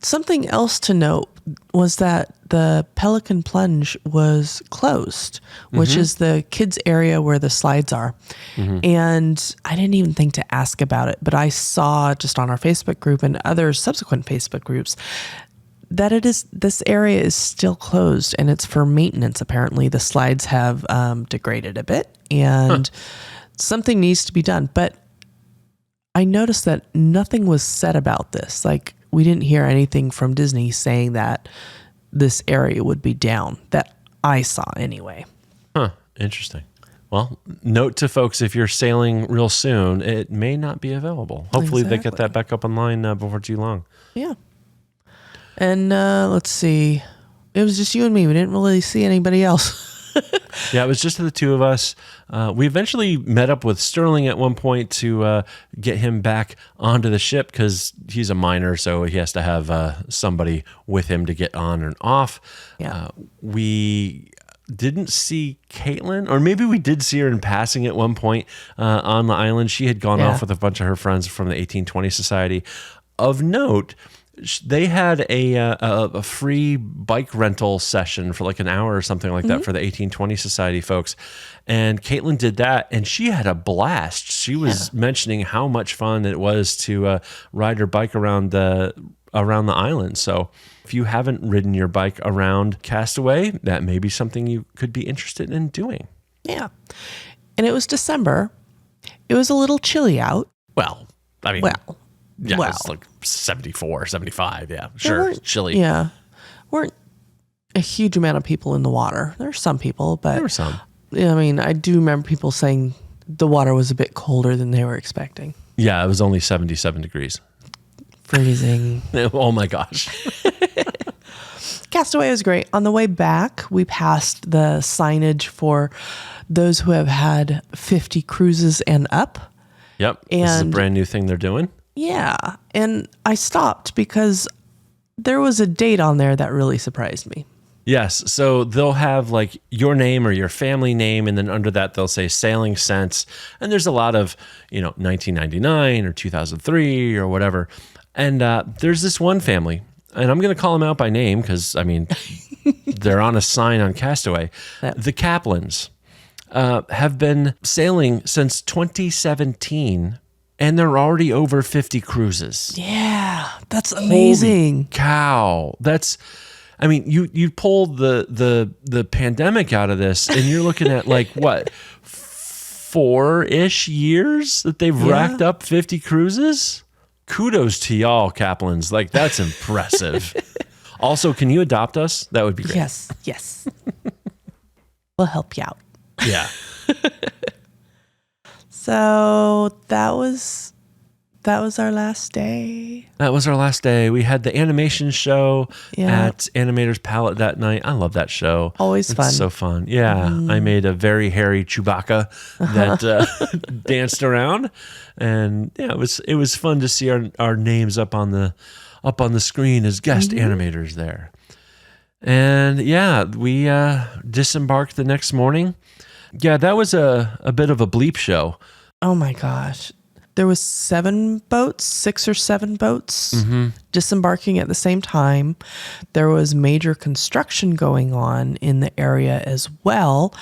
Something else to note was that the Pelican Plunge was closed, which is the kids area where the slides are. And I didn't even think to ask about it, but I saw just on our Facebook group and other subsequent Facebook groups that this area is still closed and it's for maintenance. Apparently the slides have degraded a bit and something needs to be done. But I noticed that nothing was said about this. Like, we didn't hear anything from Disney saying that this area would be down, that I saw anyway. Huh. Interesting. Well, note to folks, if you're sailing real soon, it may not be available. Hopefully they get that back up online before too long. Yeah. And let's see. It was just you and me. We didn't really see anybody else. Yeah, it was just the two of us. We eventually met up with Sterling at one point to get him back onto the ship because he's a minor, so he has to have somebody with him to get on and off. Yeah. We didn't see Caitlin, or maybe we did see her in passing at one point on the island. She had gone off with a bunch of her friends from the 1820 Society. Of note, they had a free bike rental session for like an hour or something like that for the 1820 Society folks. And Caitlin did that, and she had a blast. She was mentioning how much fun it was to ride her bike around the island. So if you haven't ridden your bike around Castaway, that may be something you could be interested in doing. Yeah. And it was December. It was a little chilly out. Well, I mean, yeah, well. it's like 74, 75. Yeah, There sure. weren't- Chilly. Yeah. Weren't a huge amount of people in the water. There's some people, but There were some. I mean, I do remember people saying the water was a bit colder than they were expecting. Yeah, it was only 77 degrees. Freezing. Oh my gosh. Castaway was great. On the way back, we passed the signage for those who have had 50 cruises and up. Yep. This is a And- brand new thing they're doing. Yeah. And I stopped because there was a date on there that really surprised me. Yes. So they'll have like your name or your family name, and then under that they'll say sailing since. And there's a lot of, 1999 or 2003 or whatever. And there's this one family, and I'm going to call them out by name because, I mean, they're on a sign on Castaway. Yep. The Kaplans have been sailing since 2017, and they're already over 50 cruises. Yeah. That's amazing. Holy cow. That's, I mean, you pull the pandemic out of this, and you're looking at like what, 4-ish years that they've racked up 50 cruises? Kudos to y'all, Kaplans. Like, that's impressive. Also, can you adopt us? That would be great. Yes. Yes. We'll help you out. Yeah. So that was our last day. That was our last day. We had the animation show Yeah. at Animator's Palette that night. I love that show. Always It's fun. so fun. Yeah. I made a very hairy Chewbacca that danced around. And yeah, it was fun to see our names up on the screen as guest animators there. And yeah, we disembarked the next morning. Yeah, that was a bit of a bleep show. Oh my gosh. There was 6 or 7 boats disembarking at the same time. There was major construction going on in the area as well.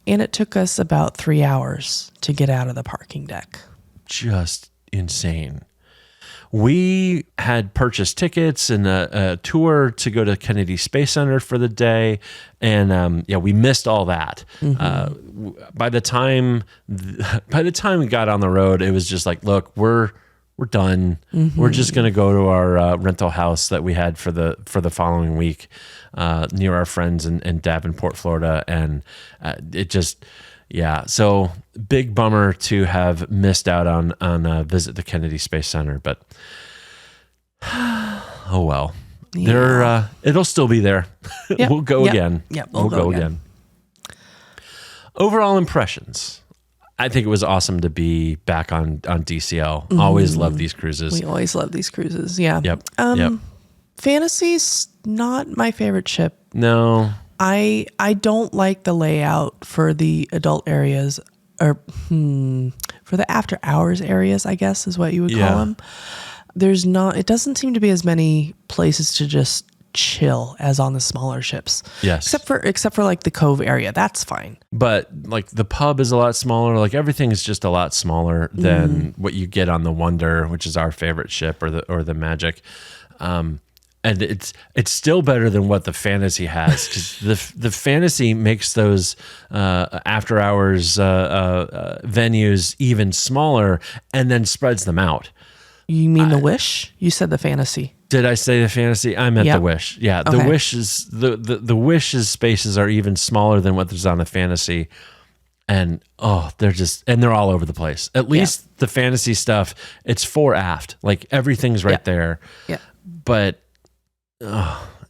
And it took us about 3 hours to get out of the parking deck. Just insane. We had purchased tickets and a tour to go to Kennedy Space Center for the day, and we missed all that. By the time we got on the road, it was just like, look, we're done. We're just gonna go to our rental house that we had for the following week near our friends in Davenport, Florida, and it just. Yeah, so big bummer to have missed out on a visit to Kennedy Space Center, but oh well. Yeah. It'll still be there. Yep. We'll go again. Yep, we'll go again. Overall impressions. I think it was awesome to be back on DCL. Always love these cruises. We always love these cruises. Yeah. Yep. Fantasy's not my favorite ship. No. I don't like the layout for the adult areas, or for the after hours areas, I guess is what you would call them. It doesn't seem to be as many places to just chill as on the smaller ships. Yes. Except for like the Cove area. That's fine. But like the pub is a lot smaller. Like everything is just a lot smaller than what you get on the Wonder, which is our favorite ship, or the Magic. And it's still better than what the Fantasy has, because the Fantasy makes those after hours venues even smaller and then spreads them out. You mean the Wish? You said the Fantasy. Did I say the Fantasy? I meant the Wish. Yeah, the Okay. Wish is the Wish's spaces are even smaller than what there's on the Fantasy. And they're all over the place. At least the Fantasy stuff, it's fore aft. Like everything's right there. Yeah. But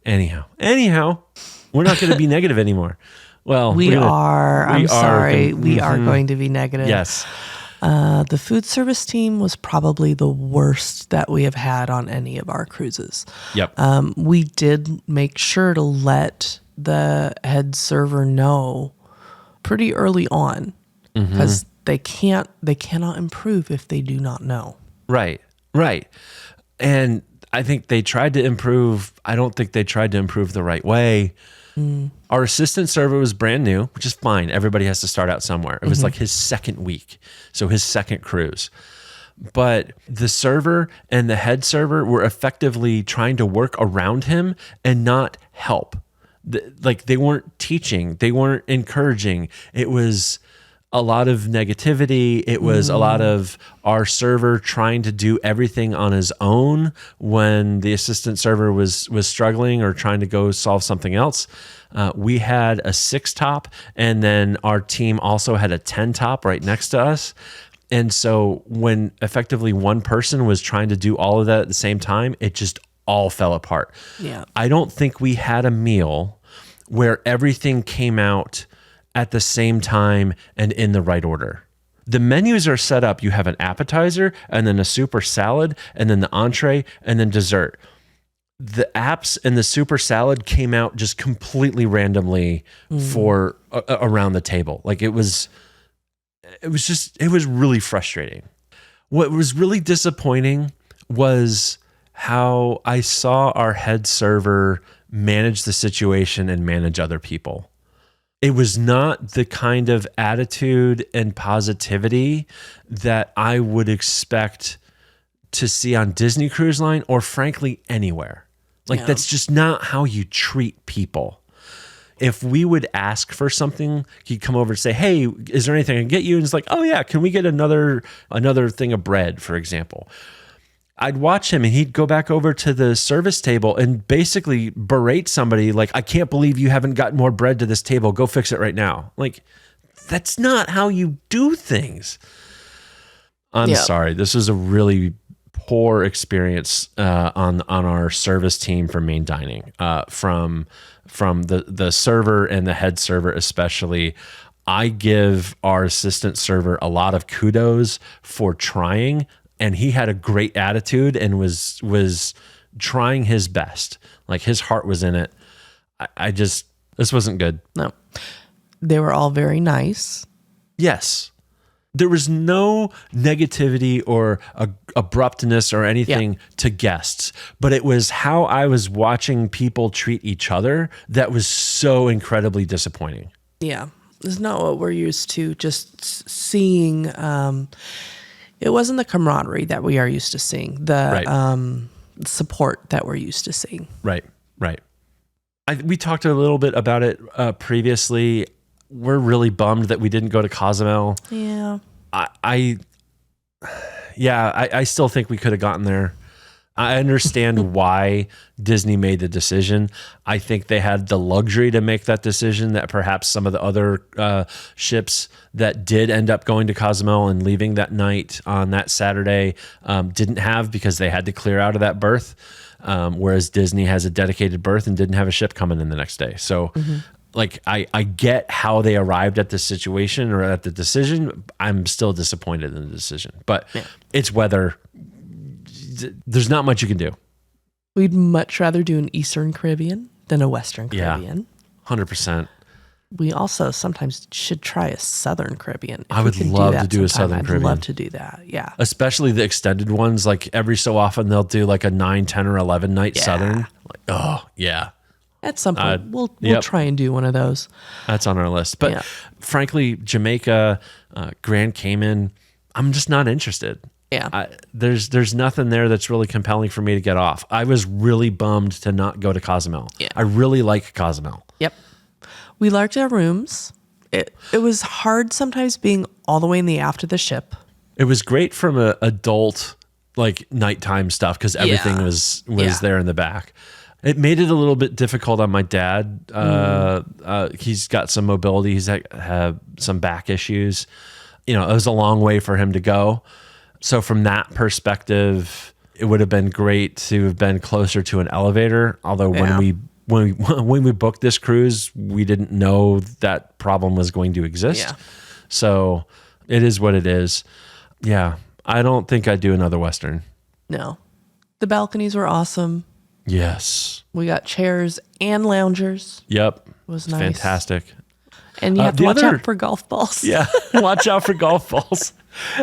anyhow, we're not going to be negative anymore. Well, We are going to be negative. Yes. The food service team was probably the worst that we have had on any of our cruises. Yep. We did make sure to let the head server know pretty early on, because they cannot improve if they do not know. Right. And I think they tried to improve. I don't think they tried to improve the right way. Our assistant server was brand new, which is fine. Everybody has to start out somewhere. It was like his second week, so his second cruise. But the server and the head server were effectively trying to work around him and not help. Like they weren't teaching, they weren't encouraging. It was a lot of negativity. It was a lot of our server trying to do everything on his own when the assistant server was struggling or trying to go solve something else. We had a 6 top, and then our team also had a 10 top right next to us. And so when effectively one person was trying to do all of that at the same time, it just all fell apart. Yeah. I don't think we had a meal where everything came out at the same time and in the right order. The menus are set up. You have an appetizer and then a super salad and then the entree and then dessert. The apps and the super salad came out just completely randomly for around the table. Like it was really frustrating. What was really disappointing was how I saw our head server manage the situation and manage other people. It was not the kind of attitude and positivity that I would expect to see on Disney Cruise Line, or frankly anywhere. Like that's just not how you treat people. If we would ask for something, he'd come over and say, "Hey, is there anything I can get you?" And it's like, "Oh yeah, can we get another thing of bread, for example?" I'd watch him and he'd go back over to the service table and basically berate somebody like, "I can't believe you haven't got more bread to this table. Go fix it right now." Like, that's not how you do things. I'm sorry. This was a really poor experience on our service team for main dining, from the server and the head server especially. I give our assistant server a lot of kudos for trying. And he had a great attitude and was trying his best. Like his heart was in it. I just, this wasn't good. No. They were all very nice. Yes. There was no negativity or abruptness or anything to guests, but it was how I was watching people treat each other that was so incredibly disappointing. Yeah. It's not what we're used to. Just seeing, it wasn't the camaraderie that we are used to seeing, the support that we're used to seeing. Right. We talked a little bit about it previously. We're really bummed that we didn't go to Cozumel. Yeah. I still think we could have gotten there. I understand why Disney made the decision. I think they had the luxury to make that decision that perhaps some of the other ships that did end up going to Cozumel and leaving that night on that Saturday didn't have, because they had to clear out of that berth. Whereas Disney has a dedicated berth and didn't have a ship coming in the next day. So like, I get how they arrived at this situation or at the decision. I'm still disappointed in the decision, but it's weather. There's not much you can do. We'd much rather do an Eastern Caribbean than a Western Caribbean. 100%. We also sometimes should try a Southern Caribbean. I would love to do a Southern Caribbean. I'd love to do that. Yeah. Especially the extended ones. Like every so often they'll do like a 9, 10 or 11 night Southern. Like, oh yeah. At some point we'll try and do one of those. That's on our list. But frankly, Jamaica, Grand Cayman, I'm just not interested. Yeah. There's nothing there that's really compelling for me to get off. I was really bummed to not go to Cozumel. Yeah. I really like Cozumel. Yep. We liked our rooms. It was hard sometimes being all the way in the aft of the ship. It was great from an adult, like nighttime stuff, because everything was there in the back. It made it a little bit difficult on my dad. He's got some mobility. He's had some back issues. It was a long way for him to go. So from that perspective, it would have been great to have been closer to an elevator. Although when we booked this cruise, we didn't know that problem was going to exist. Yeah. So it is what it is. Yeah. I don't think I'd do another Western. No. The balconies were awesome. Yes. We got chairs and loungers. Yep. It was nice. Fantastic. And you have to watch out for golf balls. Yeah. Watch out for golf balls.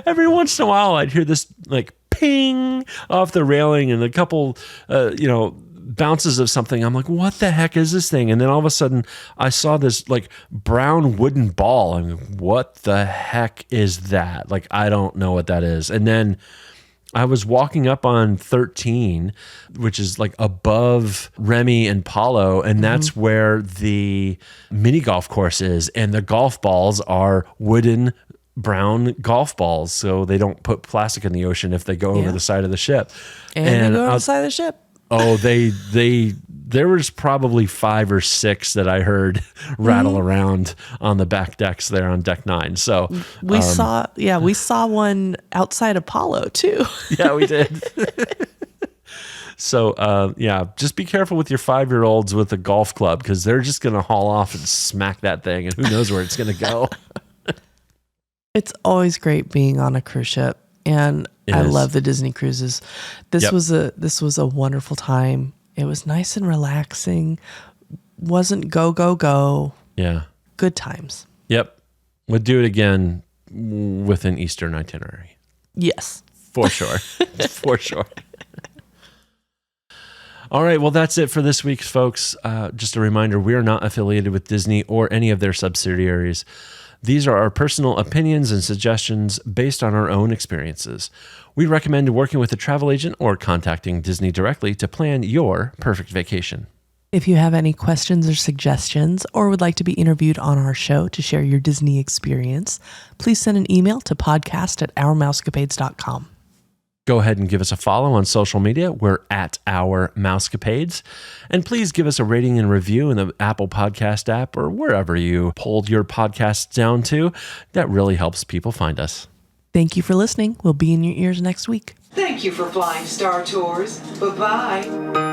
Every once in a while, I'd hear this like ping off the railing and a couple, bounces of something. I'm like, what the heck is this thing? And then all of a sudden I saw this like brown wooden ball. I'm like, what the heck is that? Like, I don't know what that is. And then I was walking up on 13, which is like above Remy and Palo, and that's where the mini golf course is. And the golf balls are wooden brown golf balls, so they don't put plastic in the ocean if they go over the side of the ship. And they go over the side of the ship. Oh, there was probably 5 or 6 that I heard rattle around on the back decks there on deck 9. So we saw one outside Apollo too. Yeah, we did. So just be careful with your 5-year-olds with a golf club, because they're just going to haul off and smack that thing, and who knows where it's going to go. It's always great being on a cruise ship. And I love the Disney cruises. This was a wonderful time. It was nice and relaxing. Wasn't go. Yeah. Good times. Yep. Would do it again with an Eastern itinerary. Yes. For sure. For sure. All right. Well, that's it for this week, folks. Just a reminder, we are not affiliated with Disney or any of their subsidiaries. These are our personal opinions and suggestions based on our own experiences. We recommend working with a travel agent or contacting Disney directly to plan your perfect vacation. If you have any questions or suggestions, or would like to be interviewed on our show to share your Disney experience, please send an email to podcast@ourmousecapades.com. Go ahead and give us a follow on social media. We're at Our Mousecapades. And please give us a rating and review in the Apple Podcast app or wherever you pulled your podcasts down to. That really helps people find us. Thank you for listening. We'll be in your ears next week. Thank you for flying Star Tours. Bye-bye.